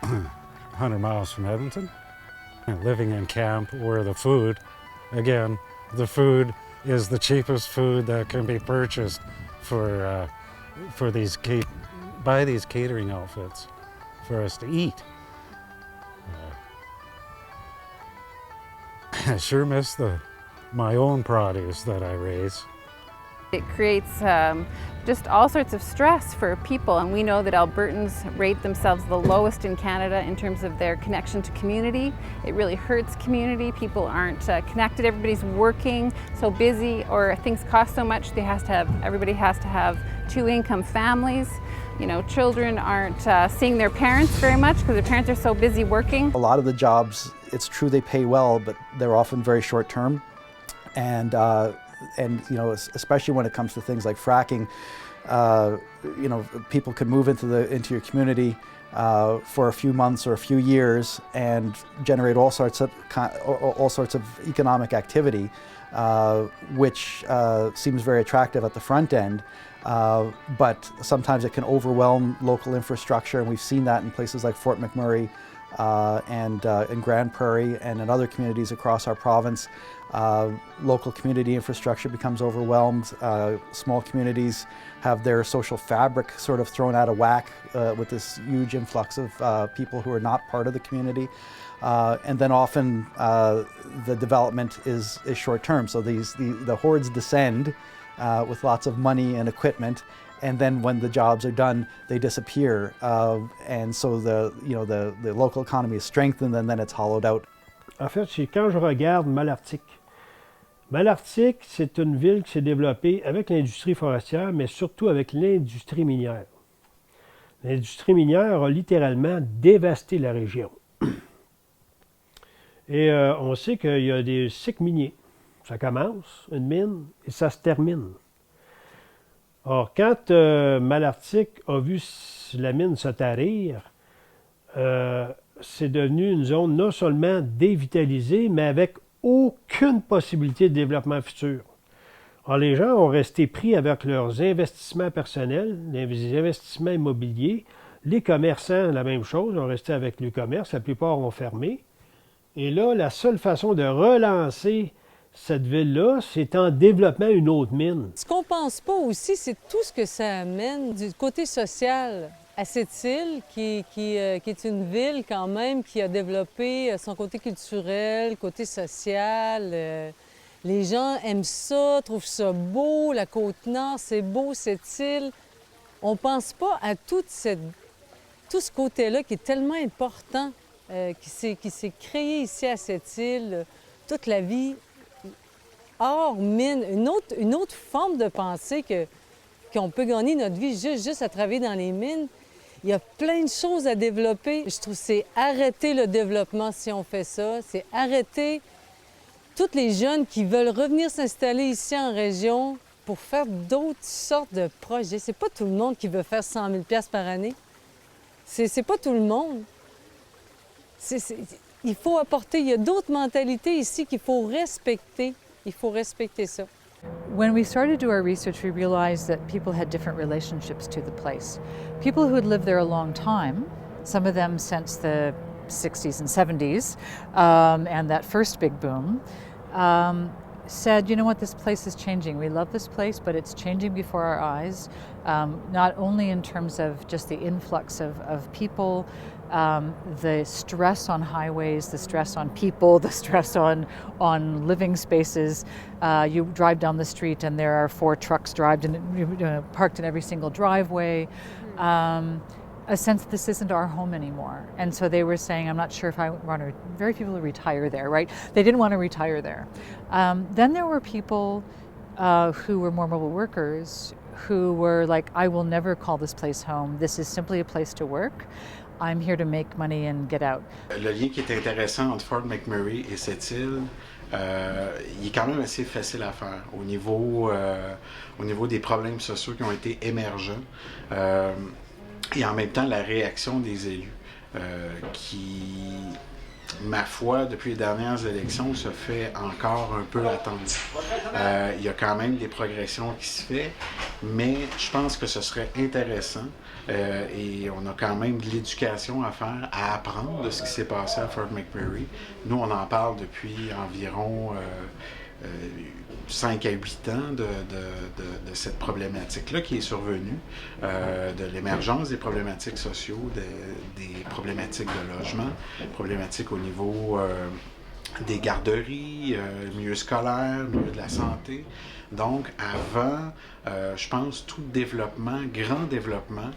100 miles from Edmonton. Living in camp where the food is the cheapest food that can be purchased by these catering outfits for us to eat. I sure miss my own produce that I raise. It creates just all sorts of stress for people, and we know that Albertans rate themselves the lowest in Canada in terms of their connection to community. It really hurts community. People aren't connected. Everybody's working so busy, or things cost so much. Everybody has to have two-income families. Children aren't seeing their parents very much because their parents are so busy working. A lot of the jobs, it's true they pay well, but they're often very short-term, and especially when it comes to things like fracking, people could move into your community for a few months or a few years and generate all sorts of economic activity, which seems very attractive at the front end. But sometimes it can overwhelm local infrastructure, and we've seen that in places like Fort McMurray and in Grand Prairie and in other communities across our province. Local community infrastructure becomes overwhelmed. Small communities have their social fabric sort of thrown out of whack with this huge influx of people who are not part of the community. And then often the development is short-term. So the hordes descend with lots of money and equipment, and then when the jobs are done, they disappear. And so the local economy is strengthened, and then it's hollowed out. En fait, c'est quand je regarde Malartic. Malartic, c'est une ville qui s'est développée avec l'industrie forestière, mais surtout avec l'industrie minière. L'industrie minière a littéralement dévasté la région. Et on sait qu'il y a des cycles miniers. Ça commence, une mine, et ça se termine. Or, quand Malartic a vu la mine se tarir, c'est devenu une zone non seulement dévitalisée, mais avec aucune possibilité de développement futur. Alors, les gens ont resté pris avec leurs investissements personnels, les investissements immobiliers. Les commerçants, la même chose, ont resté avec le commerce. La plupart ont fermé. Et là, la seule façon de relancer cette ville-là, c'est en développant une autre mine. Ce qu'on pense pas aussi, c'est tout ce que ça amène du côté social à cette île, qui est une ville quand même qui a développé son côté culturel, côté social. Les gens aiment ça, trouvent ça beau, la Côte-Nord, c'est beau cette île. On pense pas à tout ce côté-là qui est tellement important, qui s'est créé ici à cette île, toute la vie hors mine, une autre forme de pensée qu'on peut gagner notre vie juste à travailler dans les mines. Il y a plein de choses à développer. Je trouve que c'est arrêter le développement si on fait ça. C'est arrêter tous les jeunes qui veulent revenir s'installer ici en région pour faire d'autres sortes de projets. C'est pas tout le monde qui veut faire 100 000 $ par année. C'est pas tout le monde. Il faut apporter, il y a d'autres mentalités ici qu'il faut respecter. Il faut respecter ça. When we started to do our research, we realized that people had different relationships to the place. People who had lived there a long time, some of them since the 60s and 70s, and that first big boom, said, you know what, this place is changing. We love this place, but it's changing before our eyes, not only in terms of just the influx of people, the stress on highways, the stress on people, the stress on living spaces. You drive down the street and there are 4 trucks parked in every single driveway. A sense that this isn't our home anymore. And so they were saying, I'm not sure if I want to, very few people retire there, right? They didn't want to retire there. Then there were people who were more mobile workers who were like, I will never call this place home. This is simply a place to work. I'm here to make money and get out. Le lien qui est intéressant entre Fort McMurray et cette île, il est quand même assez facile à faire au niveau des problèmes sociaux qui ont été émergents et en même temps la réaction des élus qui, ma foi, depuis les dernières élections, se fait encore un peu attendre. Il y a quand même des progressions qui se font, mais je pense que ce serait intéressant et on a quand même de l'éducation à faire, à apprendre de ce qui s'est passé à Fort McMurray. Nous, on en parle depuis environ 5 à 8 ans de cette problématique-là qui est survenue, de l'émergence des problématiques sociaux, des problématiques de logement, problématiques au niveau des garderies, milieu scolaire, milieu de la santé. Donc, avant, je pense, tout développement, grand développement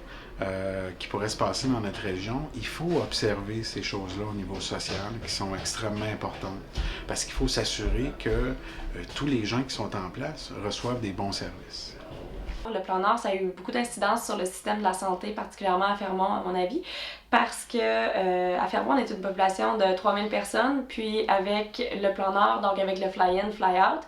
qui pourrait se passer dans notre région, il faut observer ces choses-là au niveau social qui sont extrêmement importantes. Parce qu'il faut s'assurer que tous les gens qui sont en place reçoivent des bons services. Le plan Nord, ça a eu beaucoup d'incidence sur le système de la santé, particulièrement à Fermont, à mon avis, parce que à Fermont, on est une population de 3000 personnes, puis avec le plan Nord, donc avec le fly-in, fly-out,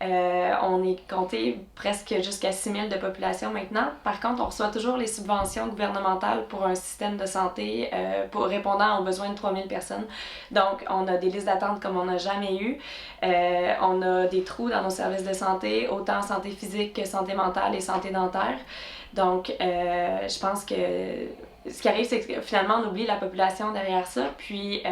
on est compté presque jusqu'à 6000 de population maintenant. Par contre, on reçoit toujours les subventions gouvernementales pour un système de santé pour répondant aux besoins de 3000 personnes. Donc, on a des listes d'attente comme on n'a jamais eu. On a des trous dans nos services de santé, autant santé physique que santé mentale et santé dentaire. Donc, je pense que ce qui arrive, c'est que finalement, on oublie la population derrière ça. Puis,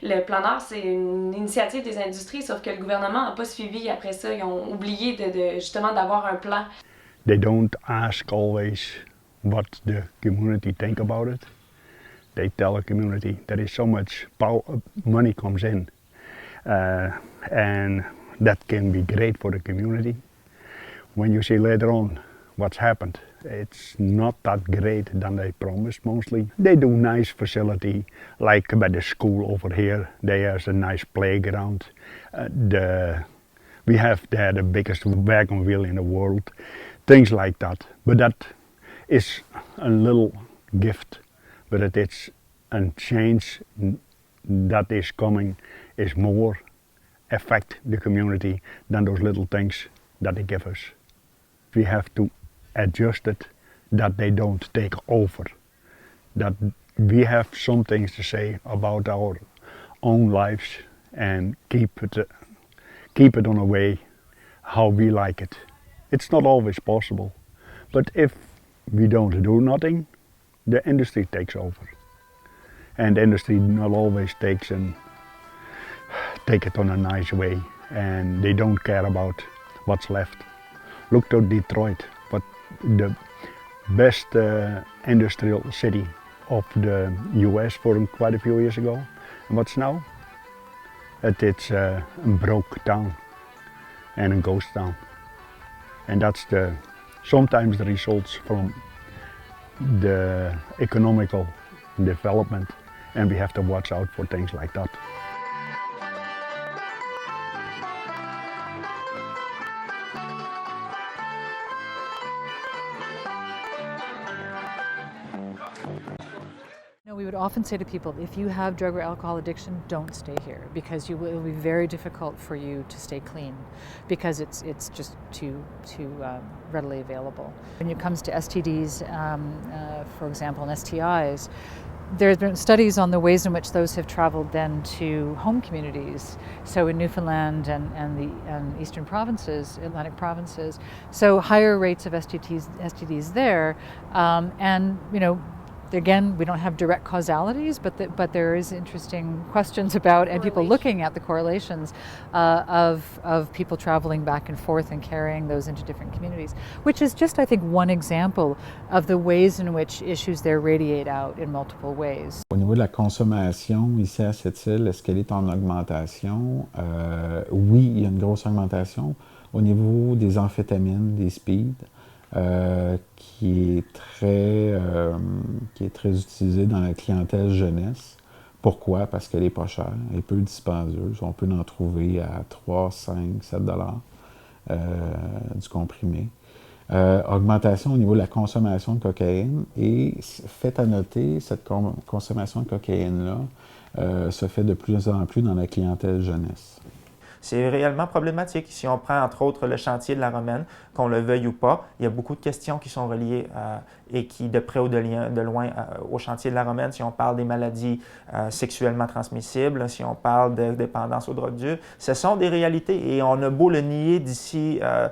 le plan Nord, c'est une initiative des industries, sauf que le gouvernement n'a pas suivi après ça. Ils ont oublié justement d'avoir un plan. They don't ask always what the community think about it. They tell the community there is so much money comes in, and that can be great for the community. When you see later on what's happened, it's not that great than they promised mostly. They do nice facility, like by the school over here, there's a nice playground. We have there the biggest wagon wheel in the world, things like that. But that is a little gift, but it is a change that is coming is more affect the community than those little things that they give us. We have to adjust it, that they don't take over, that we have some things to say about our own lives and keep it on a way how we like it. It's not always possible, but if we don't do nothing, the industry takes over, and the industry not always take it on a nice way, and they don't care about what's left. Look to Detroit, but the best industrial city of the US for quite a few years ago. And what's now? It's a broke town and a ghost town. And that's sometimes the results from the economical development, and we have to watch out for things like that. No, we would often say to people, if you have drug or alcohol addiction, don't stay here because it will be very difficult for you to stay clean because it's just too readily available. When it comes to STDs, for example, and STIs, there's been studies on the ways in which those have traveled then to home communities. So in Newfoundland and the eastern provinces, Atlantic provinces, so higher rates of STDs there, and again, we don't have direct causalities, but there is interesting questions about and people looking at the correlations of people traveling back and forth and carrying those into different communities, which is just, I think, one example of the ways in which issues there radiate out in multiple ways. Au niveau de la consommation, ici à Sept-Îles, est-ce qu'elle est en augmentation? Oui, il y a une grosse augmentation. Au niveau des amphétamines, des speed, qui est très utilisée dans la clientèle jeunesse. Pourquoi? Parce qu'elle n'est pas chère, elle est peu dispendieuse. On peut en trouver à 3, 5, 7 $ du comprimé. Augmentation au niveau de la consommation de cocaïne et fait à noter, cette consommation de cocaïne-là se fait de plus en plus dans la clientèle jeunesse. C'est réellement problématique. Si on prend entre autres le chantier de la Romaine, qu'on le veuille ou pas, il y a beaucoup de questions qui sont reliées et qui, de près ou de loin, au chantier de la Romaine. Si on parle des maladies sexuellement transmissibles, si on parle de dépendance aux drogues dures, ce sont des réalités et on a beau le nier d'ici à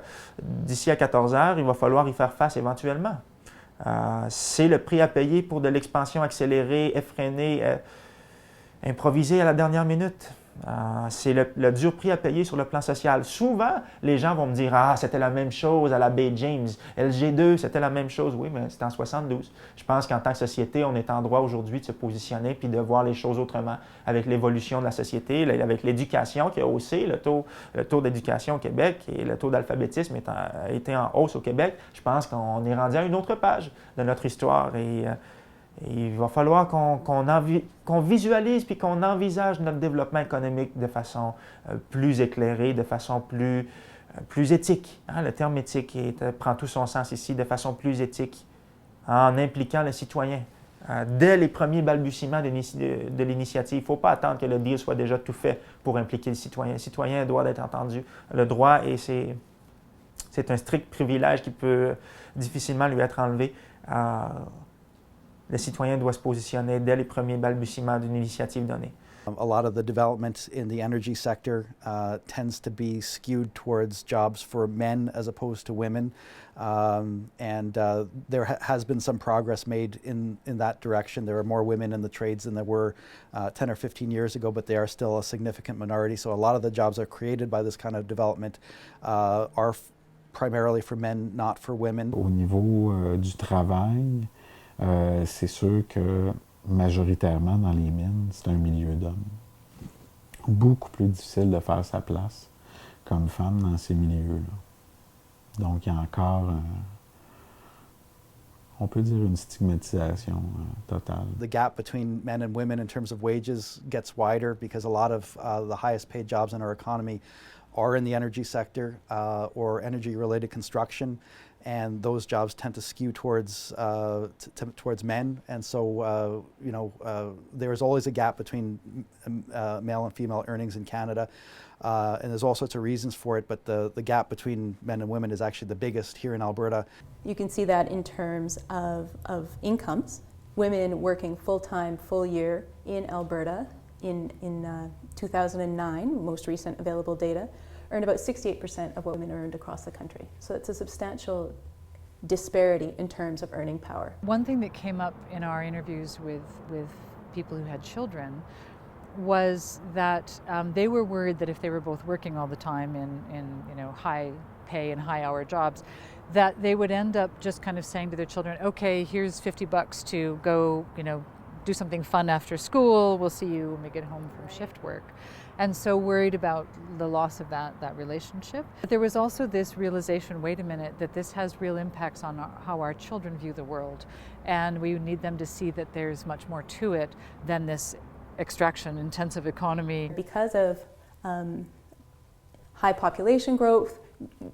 14 heures, il va falloir y faire face éventuellement. C'est le prix à payer pour de l'expansion accélérée, effrénée, improvisée à la dernière minute. C'est le dur prix à payer sur le plan social. Souvent, les gens vont me dire « Ah, c'était la même chose à la Bay James. LG2, c'était la même chose. » Oui, mais c'était en 72. Je pense qu'en tant que société, on est en droit aujourd'hui de se positionner puis de voir les choses autrement avec l'évolution de la société, avec l'éducation qui a haussé, le taux d'éducation au Québec et le taux d'alphabétisme a été en hausse au Québec. Je pense qu'on est rendu à une autre page de notre histoire et il va falloir qu'on visualise puis qu'on envisage notre développement économique de façon plus éclairée, de façon plus éthique. Hein? Le terme éthique prend tout son sens ici, de façon plus éthique, en impliquant le citoyen. Dès les premiers balbutiements de l'initiative, il ne faut pas attendre que le deal soit déjà tout fait pour impliquer le citoyen. Le citoyen doit être entendu. Le droit, et c'est un strict privilège qui peut difficilement lui être enlevé. Le citoyen doit se positionner dès les premiers balbutiements d'une initiative donnée. A lot of the development in the energy sector tends to be skewed towards jobs for men as opposed to women. There has been some progress made in that direction. There are more women in the trades than there were 10 or 15 years ago, but they are still a significant minority. So a lot of the jobs that are created by this kind of development are primarily for men, not for women. Au niveau du travail, c'est sûr que majoritairement dans les mines, c'est un milieu d'hommes. Beaucoup plus difficile de faire sa place comme femme dans ces milieux-là. Donc il y a encore, on peut dire, une stigmatisation totale. The gap between men and women in terms of wages gets wider because a lot of the highest paid jobs in our economy are in the energy sector or energy-related construction. And those jobs tend to skew towards men, and so there is always a gap between male and female earnings in Canada, and there's all sorts of reasons for it. But the gap between men and women is actually the biggest here in Alberta. You can see that in terms of incomes. Women working full-time, full year in Alberta in 2009, most recent available data, earned about 68% of what women earned across the country. So it's a substantial disparity in terms of earning power. One thing that came up in our interviews with people who had children was that they were worried that if they were both working all the time in high pay and high hour jobs, that they would end up just kind of saying to their children, okay, here's $50 to go, do something fun after school, we'll see you when we get home from shift work. And so worried about the loss of that relationship. But there was also this realization, wait a minute, that this has real impacts on how our children view the world. And we need them to see that there's much more to it than this extraction-intensive economy. Because of high population growth,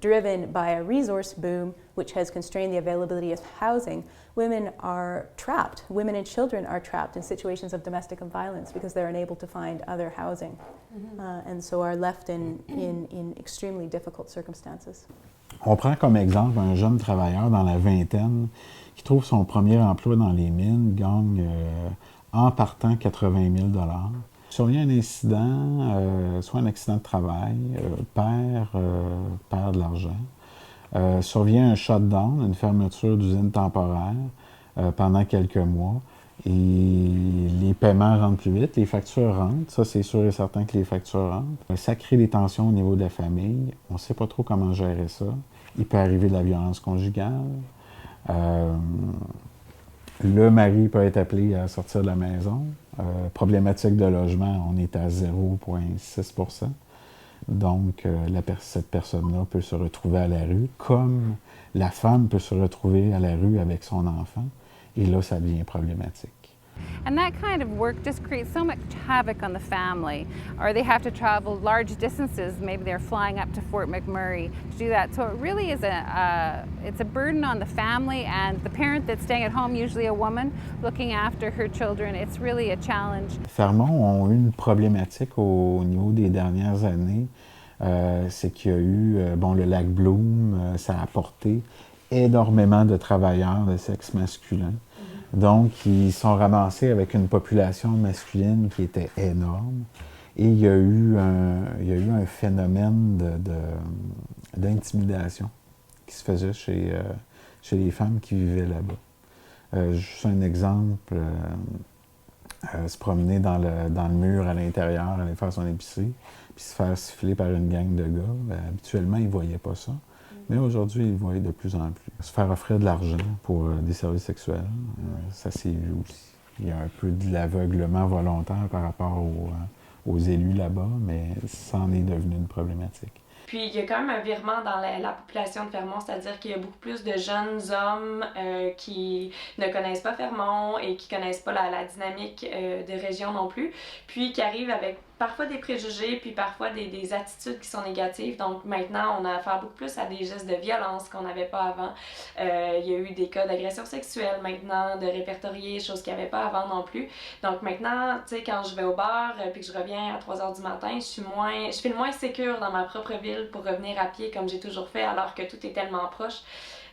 driven by a resource boom which has constrained the availability of housing, women are trapped. Women and children are trapped in situations of domestic violence because they're unable to find other housing, and so are left in extremely difficult circumstances. On prend comme exemple un jeune travailleur dans la vingtaine qui trouve son premier emploi dans les mines, gagne en partant 80 000 $. Survient un incident, soit un accident de travail, perd de l'argent. Survient un shutdown, une fermeture d'usine temporaire pendant quelques mois. Et les paiements rentrent plus vite, les factures rentrent. Ça, c'est sûr et certain que les factures rentrent. Ça crée des tensions au niveau de la famille. On ne sait pas trop comment gérer ça. Il peut arriver de la violence conjugale. Le mari peut être appelé à sortir de la maison. Problématique de logement, on est à 0,6 %. Donc, cette personne-là peut se retrouver à la rue, comme la femme peut se retrouver à la rue avec son enfant. Et là, ça devient problématique. And that kind of work just creates so much havoc on the family, or they have to travel large distances. Maybe they're flying up to Fort McMurray to do that. So it really is it's a burden on the family and the parent that's staying at home, usually a woman, looking after her children. It's really a challenge. Fermont ont eu une problématique au niveau des dernières années. C'est qu'il y a eu, le lac Bloom, ça a apporté énormément de travailleurs de sexe masculin. Donc, ils sont ramassés avec une population masculine qui était énorme. Et il y a eu un phénomène d'intimidation qui se faisait chez les femmes qui vivaient là-bas. Juste un exemple, se promener dans le mur à l'intérieur, aller faire son épicerie, puis se faire siffler par une gang de gars. Habituellement, ils ne voyaient pas ça. Mais aujourd'hui, ils le voient de plus en plus. Se faire offrir de l'argent pour des services sexuels, ça s'est vu aussi. Il y a un peu de l'aveuglement volontaire par rapport aux élus là-bas, mais ça en est devenu une problématique. Puis il y a quand même un virement dans la population de Fermont, c'est-à-dire qu'il y a beaucoup plus de jeunes hommes qui ne connaissent pas Fermont et qui connaissent pas la dynamique de région non plus, puis qui arrivent avec parfois des préjugés, puis parfois des attitudes qui sont négatives. Donc maintenant, on a affaire beaucoup plus à des gestes de violence qu'on n'avait pas avant. Il y a eu des cas d'agression sexuelle maintenant, de répertoriés, choses qu'il n'y avait pas avant non plus. Donc maintenant, tu sais, quand je vais au bar puis que je reviens à 3 h du matin, je file moins sécure dans ma propre ville pour revenir à pied comme j'ai toujours fait, alors que tout est tellement proche.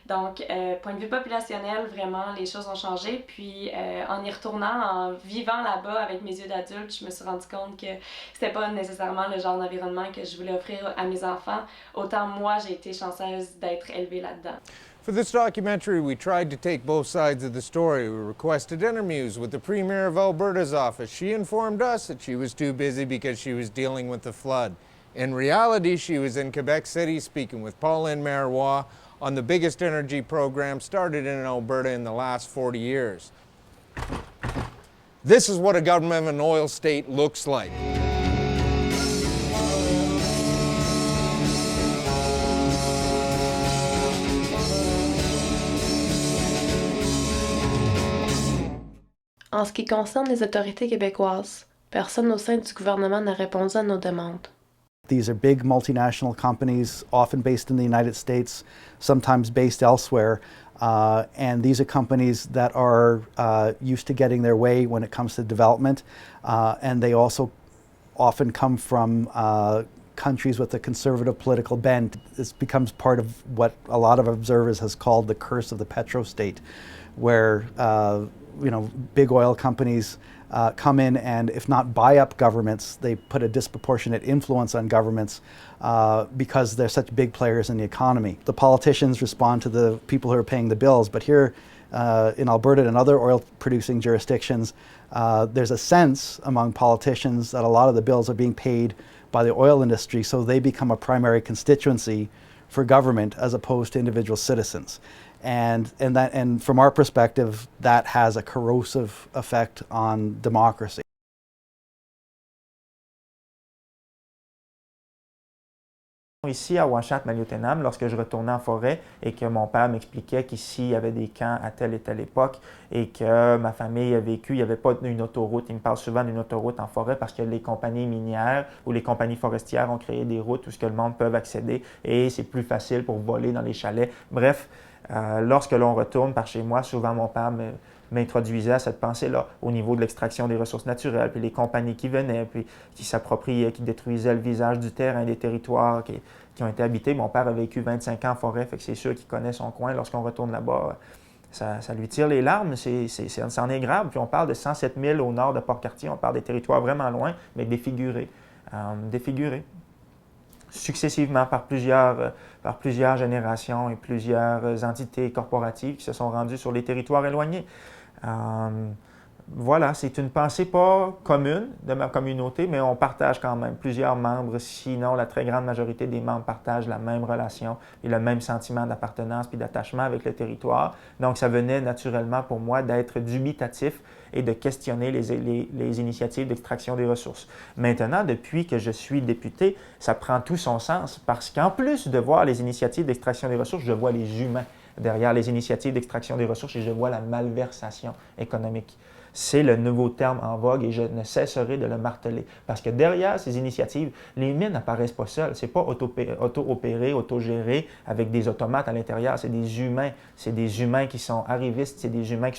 Donc, point de vue populationnel, vraiment, les choses ont changé. Puis, en y retournant, en vivant là-bas avec mes yeux d'adulte, je me suis rendu compte que c'était pas nécessairement le genre d'environnement que je voulais offrir à mes enfants. Autant moi, j'ai été chanceuse d'être élevée là-dedans. For this documentary, we tried to take both sides of the story. We requested interviews with the Premier of Alberta's office. She informed us that she was too busy because she was dealing with the flood. In reality, she was in Quebec City speaking with Pauline Marois on the biggest energy program started in Alberta in the last 40 years. This is what a government of an oil state looks like. En ce qui concerne les autorités québécoises, personne au sein du gouvernement n'a répondu à nos demandes. These are big multinational companies, often based in the United States, sometimes based elsewhere. And these are companies that are used to getting their way when it comes to development. And they also often come from countries with a conservative political bent. This becomes part of what a lot of observers has called the curse of the petrostate, where big oil companies come in and, if not buy up governments, they put a disproportionate influence on governments because they're such big players in the economy. The politicians respond to the people who are paying the bills, but here in Alberta and other oil-producing jurisdictions, there's a sense among politicians that a lot of the bills are being paid by the oil industry, so they become a primary constituency for government as opposed to individual citizens. And from our perspective, that has a corrosive effect on democracy. Ici, à Uashat-Maliotenam, lorsque je retournais en forêt et que mon père m'expliquait qu'ici, il y avait des camps à telle et telle époque et que ma famille a vécu, il n'y avait pas une autoroute. Il me parle souvent d'une autoroute en forêt parce que les compagnies minières ou les compagnies forestières ont créé des routes où ce que le monde peut accéder et c'est plus facile pour voler dans les chalets. Bref, lorsque l'on retourne par chez moi, souvent mon père m'introduisait à cette pensée-là au niveau de l'extraction des ressources naturelles, puis les compagnies qui venaient, puis qui s'appropriaient, qui détruisaient le visage du terrain, des territoires qui ont été habités. Mon père a vécu 25 ans en forêt, fait que c'est sûr qu'il connaît son coin. Lorsqu'on retourne là-bas, ça lui tire les larmes, c'en est grave. Puis on parle de 107 000 au nord de Port-Cartier, on parle des territoires vraiment loin, mais défigurés. Successivement par plusieurs générations et plusieurs entités corporatives qui se sont rendues sur les territoires éloignés. Voilà, c'est une pensée pas commune de ma communauté, mais on partage quand même. Plusieurs membres, sinon la très grande majorité des membres partagent la même relation et le même sentiment d'appartenance puis d'attachement avec le territoire. Donc, ça venait naturellement pour moi d'être dubitatif et de questionner les initiatives d'extraction des ressources. Maintenant, depuis que je suis député, ça prend tout son sens parce qu'en plus de voir les initiatives d'extraction des ressources, je vois les humains derrière les initiatives d'extraction des ressources et je vois la malversation économique. C'est le nouveau terme en vogue et je ne cesserai de le marteler. Parce que derrière ces initiatives, les mines n'apparaissent pas seules. Ce n'est pas auto-opéré, auto-géré avec des automates à l'intérieur. C'est des humains. C'est des humains qui sont arrivistes. C'est des humains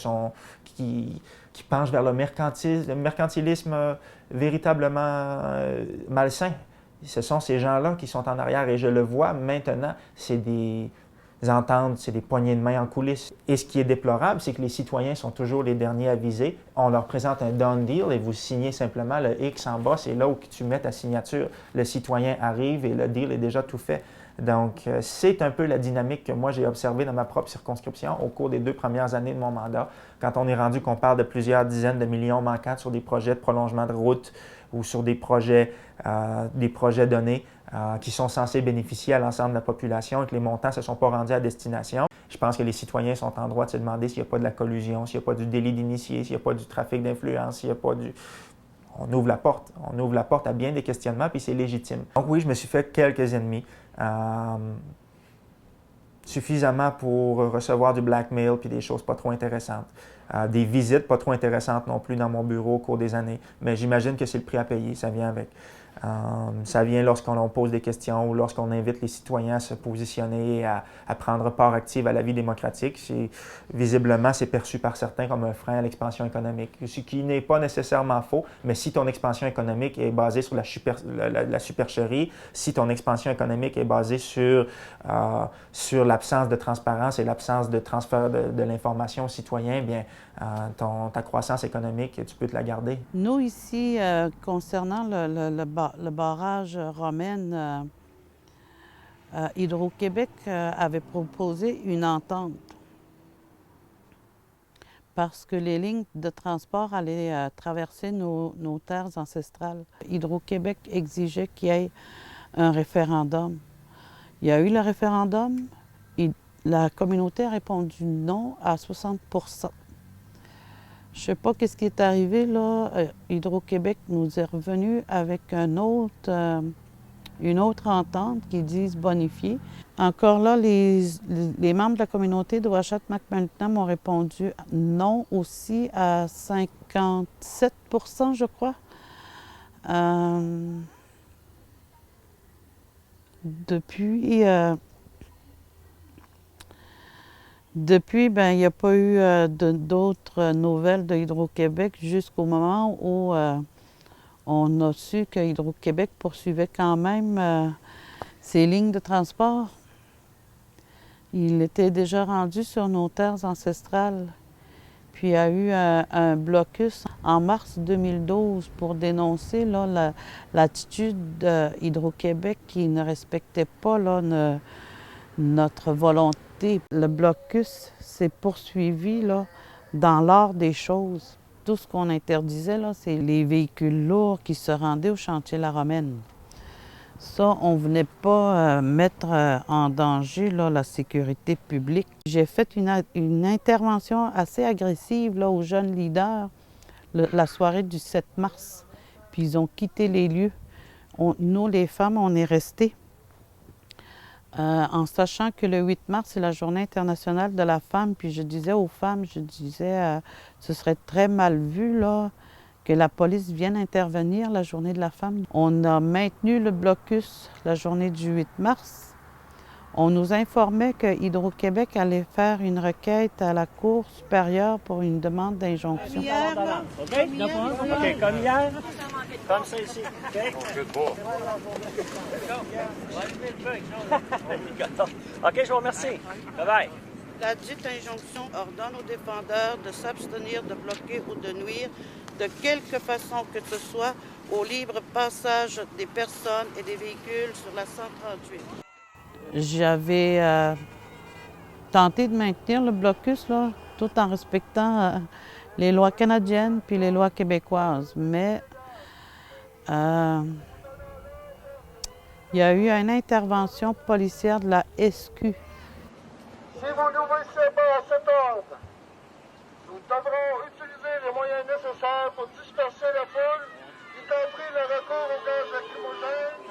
qui penchent vers le mercantilisme véritablement malsain. Ce sont ces gens-là qui sont en arrière et je le vois maintenant. C'est des ententes, c'est des poignées de main en coulisses. Et ce qui est déplorable, c'est que les citoyens sont toujours les derniers à viser. On leur présente un done deal et vous signez simplement le X en bas, c'est là où tu mets ta signature. Le citoyen arrive et le deal est déjà tout fait. Donc, c'est un peu la dynamique que moi j'ai observée dans ma propre circonscription au cours des 2 premières années de mon mandat. Quand on est rendu qu'on parle de plusieurs dizaines de millions manquants sur des projets de prolongement de route ou sur des projets donnés, qui sont censés bénéficier à l'ensemble de la population et que les montants ne se sont pas rendus à destination. Je pense que les citoyens sont en droit de se demander s'il n'y a pas de la collusion, s'il n'y a pas du délit d'initié, s'il n'y a pas du trafic d'influence, s'il n'y a pas du... On ouvre la porte. On ouvre la porte à bien des questionnements, puis c'est légitime. Donc oui, je me suis fait quelques ennemis. Suffisamment pour recevoir du blackmail puis des choses pas trop intéressantes. Des visites pas trop intéressantes non plus dans mon bureau au cours des années. Mais j'imagine que c'est le prix à payer, ça vient avec. Ça vient lorsqu'on pose des questions ou lorsqu'on invite les citoyens à se positionner, à prendre part active à la vie démocratique. Visiblement, c'est perçu par certains comme un frein à l'expansion économique, ce qui n'est pas nécessairement faux, mais si ton expansion économique est basée sur la supercherie, si ton expansion économique est basée sur l'absence de transparence et l'absence de transfert de l'information aux citoyens, bien, ta croissance économique, tu peux te la garder. Nous, ici, concernant le barrage Romaine, Hydro-Québec avait proposé une entente parce que les lignes de transport allaient traverser nos terres ancestrales. Hydro-Québec exigeait qu'il y ait un référendum. Il y a eu le référendum et la communauté a répondu non à 60 %. Je ne sais pas ce qui est arrivé, là. Hydro-Québec nous est revenu avec une autre entente qui disent bonifier. Encore là, les membres de la communauté de Uashat-Maliotenam ont répondu non aussi à 57 %, je crois. Depuis, ben, il n'y a pas eu d'autres nouvelles de Hydro-Québec jusqu'au moment où on a su que Hydro-Québec poursuivait quand même ses lignes de transport. Il était déjà rendu sur nos terres ancestrales. Puis il y a eu un blocus en mars 2012 pour dénoncer là, l'attitude d'Hydro-Québec qui ne respectait pas là, notre volonté. Le blocus s'est poursuivi là, dans l'ordre des choses. Tout ce qu'on interdisait, là, c'est les véhicules lourds qui se rendaient au chantier La Romaine. Ça, on ne venait pas mettre en danger là, la sécurité publique. J'ai fait une intervention assez agressive là, aux jeunes leaders la soirée du 7 mars. Puis ils ont quitté les lieux. Nous, les femmes, on est restées. En sachant que le 8 mars, c'est la Journée internationale de la femme, puis je disais aux femmes, ce serait très mal vu là, que la police vienne intervenir la Journée de la femme. On a maintenu le blocus la journée du 8 mars. On nous informait que Hydro-Québec allait faire une requête à la Cour supérieure pour une demande d'injonction. OK, comme hier, comme ça ici. OK? OK, je vous remercie. Bye-bye. La dite injonction ordonne aux défendeurs de s'abstenir de bloquer ou de nuire de quelque façon que ce soit au libre passage des personnes et des véhicules sur la 138. J'avais tenté de maintenir le blocus là, tout en respectant les lois canadiennes puis les lois québécoises, mais il y a eu une intervention policière de la SQ. Si vous n'obéissez pas à cet ordre, nous devrons utiliser les moyens nécessaires pour disperser la foule, y compris le recours au gaz lacrymogène.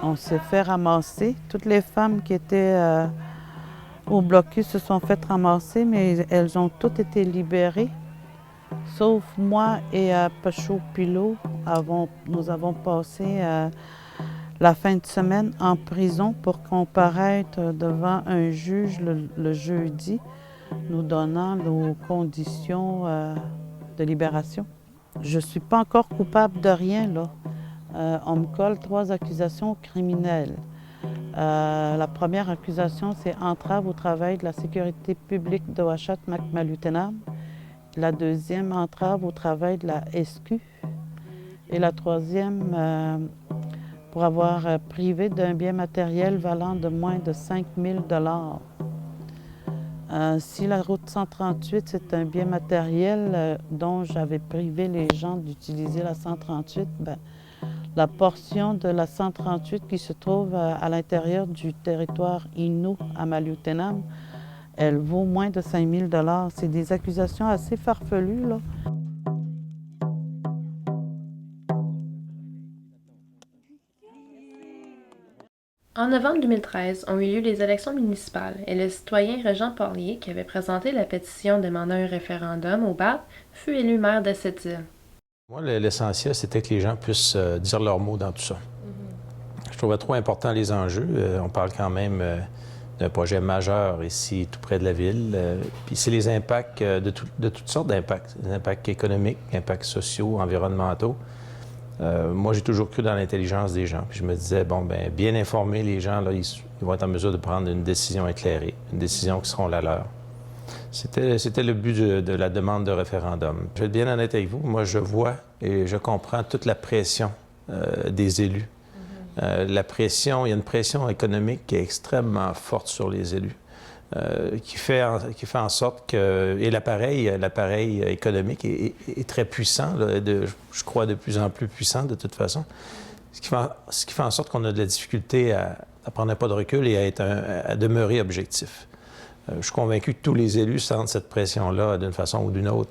On s'est fait ramasser. Toutes les femmes qui étaient au blocus se sont fait ramasser, mais elles ont toutes été libérées. Sauf moi et Pachot Pilot, nous avons passé la fin de semaine en prison pour comparaître devant un juge le jeudi, nous donnant nos conditions de libération. Je ne suis pas encore coupable de rien, là. On me colle 3 accusations criminelles. La première accusation, c'est entrave au travail de la sécurité publique de Ouachita-Macmalutenam. La deuxième, entrave au travail de la SQ. Et la troisième, pour avoir privé d'un bien matériel valant de moins de 5 000 $. Si la route 138, c'est un bien matériel dont j'avais privé les gens d'utiliser la 138, la portion de la 138 qui se trouve à l'intérieur du territoire Innu à Maliotenam, elle vaut moins de 5 000 $. C'est des accusations assez farfelues, là. En novembre 2013 ont eu lieu les élections municipales et le citoyen Régent Porlier, qui avait présenté la pétition demandant un référendum au BAT, fut élu maire de cette île. Moi, l'essentiel, c'était que les gens puissent dire leur mot dans tout ça. Je trouvais trop important les enjeux. On parle quand même d'un projet majeur ici, tout près de la ville. Puis c'est les impacts de toutes sortes d'impacts. Des impacts économiques, impacts sociaux, environnementaux. Moi, j'ai toujours cru dans l'intelligence des gens. Puis je me disais, bien informer les gens, là, ils vont être en mesure de prendre une décision éclairée, une décision qui sera la leur. C'était le but de la demande de référendum. Je vais être bien honnête avec vous. Moi, je vois et je comprends toute la pression des élus. Il y a une pression économique qui est extrêmement forte sur les élus, qui fait en sorte que... Et l'appareil économique est très puissant, là, je crois de plus en plus puissant de toute façon, ce qui fait en sorte qu'on a de la difficulté à prendre un pas de recul et à demeurer objectif. Je suis convaincu que tous les élus sentent cette pression-là d'une façon ou d'une autre.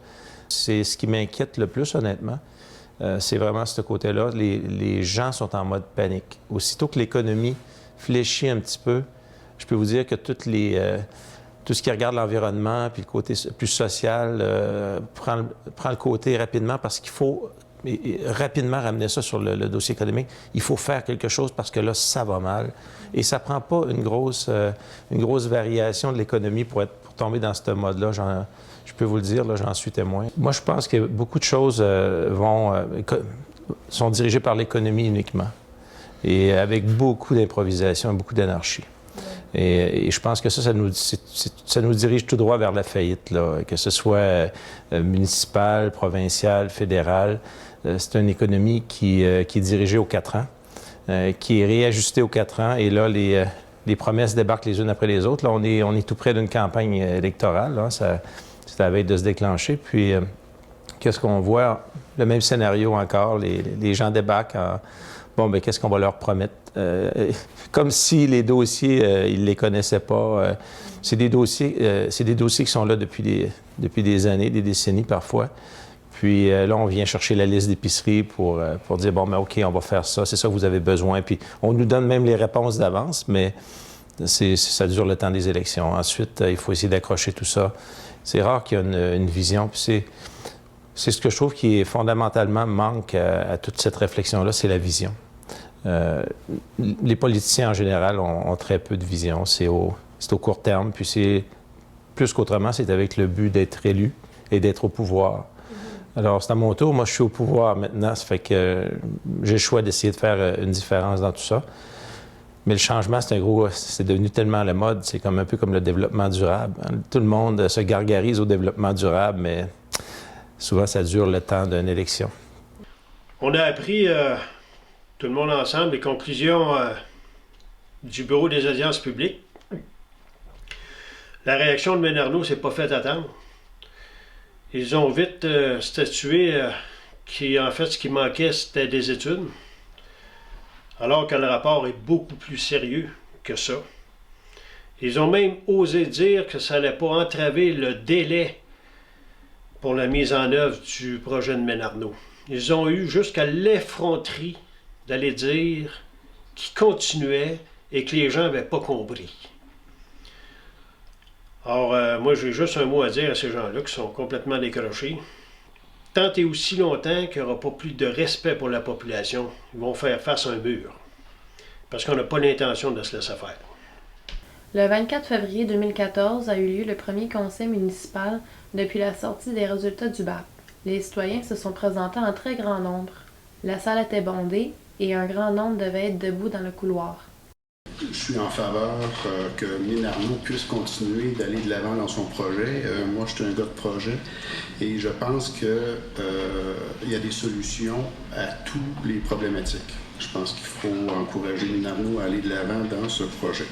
C'est ce qui m'inquiète le plus, honnêtement. C'est vraiment ce côté-là. Les gens sont en mode panique. Aussitôt que l'économie fléchit un petit peu, je peux vous dire que tout ce qui regarde l'environnement puis le côté plus social prend le côté rapidement parce qu'il faut rapidement ramener ça sur le dossier économique. Il faut faire quelque chose parce que là, ça va mal. Et ça ne prend pas une grosse variation de l'économie pour tomber dans ce mode-là. Je peux vous le dire, là, j'en suis témoin. Moi, je pense que beaucoup de choses sont dirigées par l'économie uniquement et avec beaucoup d'improvisation et beaucoup d'anarchie. Et je pense que ça nous dirige tout droit vers la faillite, là, que ce soit municipale, provinciale, fédérale. C'est une économie qui est dirigée aux 4 ans, qui est réajustée aux 4 ans. Et là, les promesses débarquent les unes après les autres. Là, on est tout près d'une campagne électorale. Là. C'est à la veille de se déclencher. Puis, qu'est-ce qu'on voit? Le même scénario encore. Les gens débarquent bon, bien, qu'est-ce qu'on va leur promettre? Comme si les dossiers, ils ne les connaissaient pas. C'est des dossiers qui sont là depuis des années, des décennies parfois. Puis là, on vient chercher la liste d'épicerie pour dire, bon, ben OK, on va faire ça, c'est ça que vous avez besoin. Puis on nous donne même les réponses d'avance, mais ça dure le temps des élections. Ensuite, il faut essayer d'accrocher tout ça. C'est rare qu'il y ait une vision. Puis c'est ce que je trouve qui fondamentalement manque à toute cette réflexion-là, c'est la vision. Les politiciens en général ont très peu de vision. C'est au court terme, puis c'est plus qu'autrement, c'est avec le but d'être élu et d'être au pouvoir. Alors, c'est à mon tour. Moi, je suis au pouvoir maintenant. Ça fait que j'ai le choix d'essayer de faire une différence dans tout ça. Mais le changement, c'est devenu tellement à la mode. C'est un peu comme le développement durable. Tout le monde se gargarise au développement durable, mais souvent, ça dure le temps d'une élection. On a appris, tout le monde ensemble, les conclusions du Bureau des audiences publiques. La réaction de Ménarneau ne s'est pas faite attendre. Ils ont vite statué qu'en fait, ce qui manquait, c'était des études, alors que le rapport est beaucoup plus sérieux que ça. Ils ont même osé dire que ça n'allait pas entraver le délai pour la mise en œuvre du projet de Ménarneau. Ils ont eu jusqu'à l'effronterie d'aller dire qu'ils continuaient et que les gens n'avaient pas compris. Alors, moi, j'ai juste un mot à dire à ces gens-là qui sont complètement décrochés. Tant et aussi longtemps qu'il n'y aura pas plus de respect pour la population, ils vont faire face à un mur. Parce qu'on n'a pas l'intention de se laisser faire. Le 24 février 2014 a eu lieu le premier conseil municipal depuis la sortie des résultats du BAP. Les citoyens se sont présentés en très grand nombre. La salle était bondée et un grand nombre devait être debout dans le couloir. Je suis en faveur que Ménarneau puisse continuer d'aller de l'avant dans son projet. Moi, je suis un gars de projet et je pense qu'il y a des solutions à toutes les problématiques. Je pense qu'il faut encourager Ménarneau à aller de l'avant dans ce projet.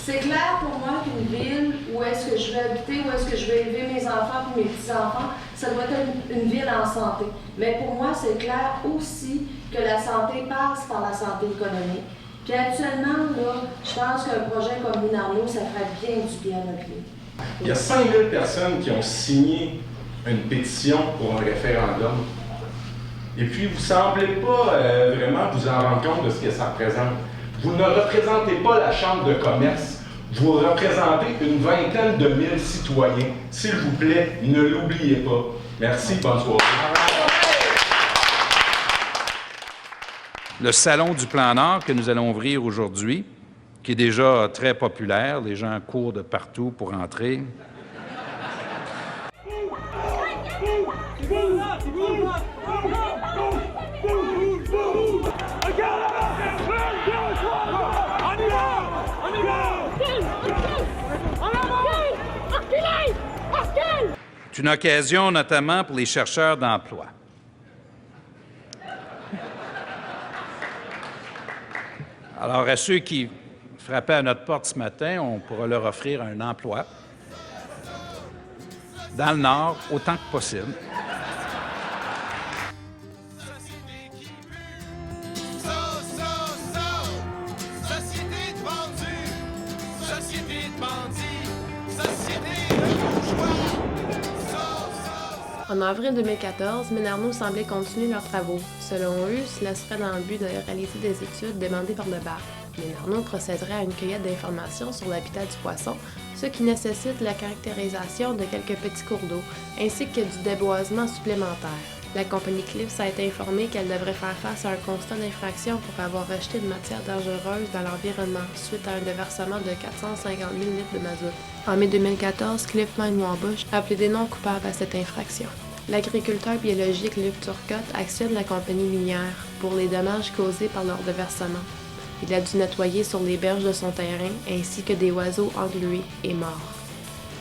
C'est clair pour moi qu'une ville où est-ce que je vais habiter, où est-ce que je vais élever mes enfants et mes petits-enfants, ça doit être une ville en santé. Mais pour moi, c'est clair aussi que la santé passe par la santé économique. Puis actuellement, là, je pense qu'un projet comme Ménarneau, ça ferait bien du bien à notre ville. Il y a 5000 personnes qui ont signé une pétition pour un référendum. Et puis, vous ne semblez pas vraiment vous en rendre compte de ce que ça représente. Vous ne représentez pas la Chambre de commerce. Vous représentez une vingtaine de mille citoyens. S'il vous plaît, ne l'oubliez pas. Merci, bonne soirée. Le Salon du Plan Nord que nous allons ouvrir aujourd'hui, qui est déjà très populaire, les gens courent de partout pour entrer. C'est une occasion notamment pour les chercheurs d'emploi. Alors, à ceux qui frappaient à notre porte ce matin, on pourra leur offrir un emploi dans le Nord autant que possible. En avril 2014, Ménarneau semblait continuer leurs travaux. Selon eux, cela serait dans le but de réaliser des études demandées par le BAP. Ménarneau procéderait à une cueillette d'informations sur l'habitat du poisson, ce qui nécessite la caractérisation de quelques petits cours d'eau, ainsi que du déboisement supplémentaire. La compagnie Cliffs a été informée qu'elle devrait faire face à un constat d'infraction pour avoir rejeté une matière dangereuse dans l'environnement suite à un déversement de 450 000 litres de mazout. En mai 2014, Cliff Mine Wabush a plaidé non coupable à cette infraction. L'agriculteur biologique Luc Turcotte actionne la compagnie minière pour les dommages causés par leur déversement. Il a dû nettoyer sur les berges de son terrain ainsi que des oiseaux englués et morts.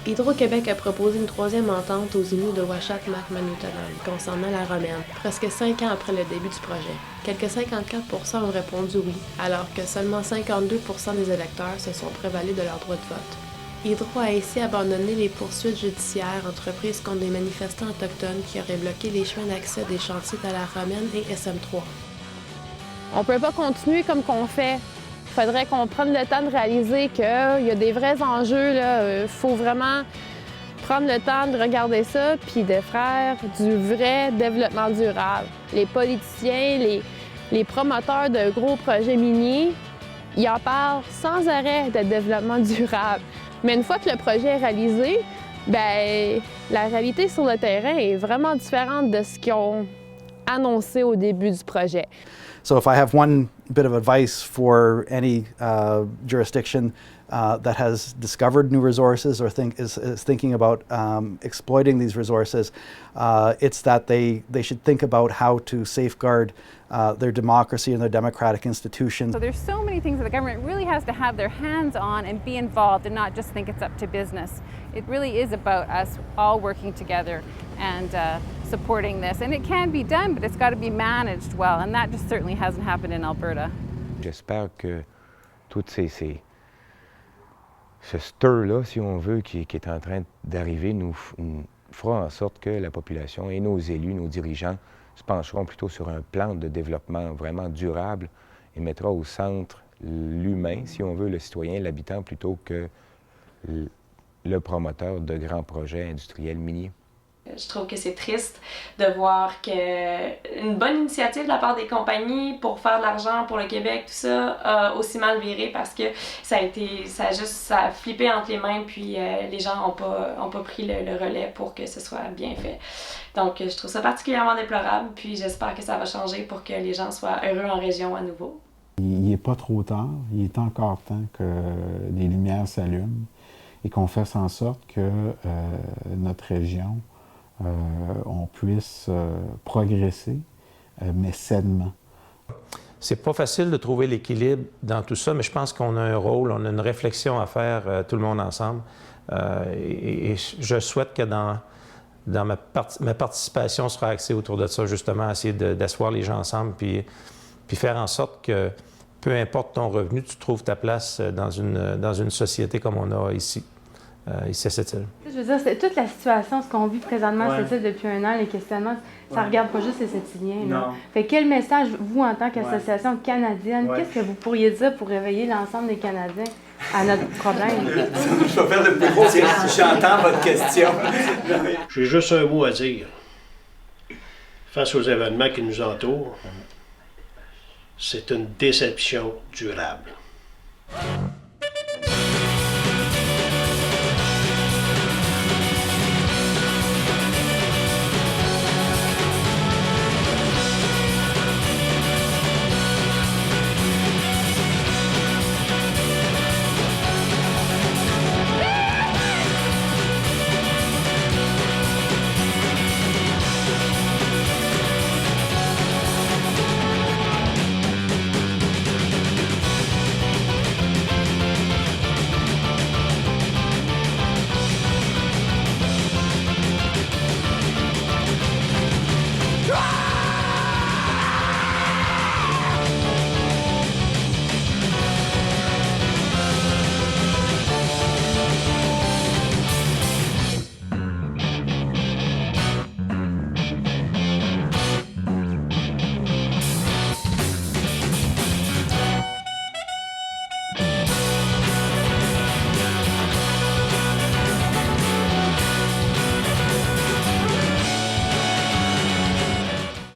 Hydro-Québec a proposé une troisième entente aux Inuits de Uashat-Macmanoutanan concernant la Romaine, presque 5 ans après le début du projet. Quelques 54% ont répondu oui, alors que seulement 52% des électeurs se sont prévalus de leur droit de vote. Hydro a ainsi abandonné les poursuites judiciaires entreprises contre des manifestants autochtones qui auraient bloqué les chemins d'accès des chantiers à la Romaine et SM3. On ne peut pas continuer comme qu'on fait. Il faudrait qu'on prenne le temps de réaliser qu'il y a des vrais enjeux. Il faut vraiment prendre le temps de regarder ça puis de faire du vrai développement durable. Les politiciens, les promoteurs de gros projets miniers, ils en parlent sans arrêt de développement durable. Mais une fois que le projet est réalisé, bien, la réalité sur le terrain est vraiment différente de ce qu'ils ont annoncé au début du projet. So if I have one bit of advice for any jurisdiction that has discovered new resources or is thinking about exploiting these resources, it's that they should think about how to safeguard their democracy and their democratic institutions. So there's so many things that the government really has to have their hands on and be involved and not just think it's up to business. It really is about us all working together and supporting this. And it can be done, but it's got to be managed well, and that just certainly hasn't happened in Alberta. J'espère que tout ce stir-là, si on veut, qui est en train d'arriver, nous fera en sorte que la population et nos élus, nos dirigeants, se pencheront plutôt sur un plan de développement vraiment durable et mettra au centre l'humain, si on veut, le citoyen, l'habitant, plutôt que le promoteur de grands projets industriels miniers. Je trouve que c'est triste de voir qu'une bonne initiative de la part des compagnies pour faire de l'argent pour le Québec, tout ça, a aussi mal viré parce que ça a flippé entre les mains, puis les gens n'ont pas pris le relais pour que ce soit bien fait. Donc je trouve ça particulièrement déplorable, puis j'espère que ça va changer pour que les gens soient heureux en région à nouveau. Il n'est pas trop tard, il est encore temps que les lumières s'allument et qu'on fasse en sorte que notre région on puisse progresser, mais sainement. C'est pas facile de trouver l'équilibre dans tout ça, mais je pense qu'on a un rôle, on a une réflexion à faire tout le monde ensemble. Et je souhaite que dans ma participation sera axée autour de ça, justement, essayer d'asseoir les gens ensemble, puis faire en sorte que, peu importe ton revenu, tu trouves ta place dans une société comme on a ici. Ici à cette île. Je veux dire, c'est toute la situation, ce qu'on vit présentement à cette île depuis un an, les questionnements, ça ne regarde pas juste les Sept-Îliens. Fait quel message, vous, en tant qu'association canadienne, qu'est-ce que vous pourriez dire pour réveiller l'ensemble des Canadiens à notre problème? Je vais faire le plus gros, j'entends votre question. J'ai juste un mot à dire. Face aux événements qui nous entourent, c'est une déception durable.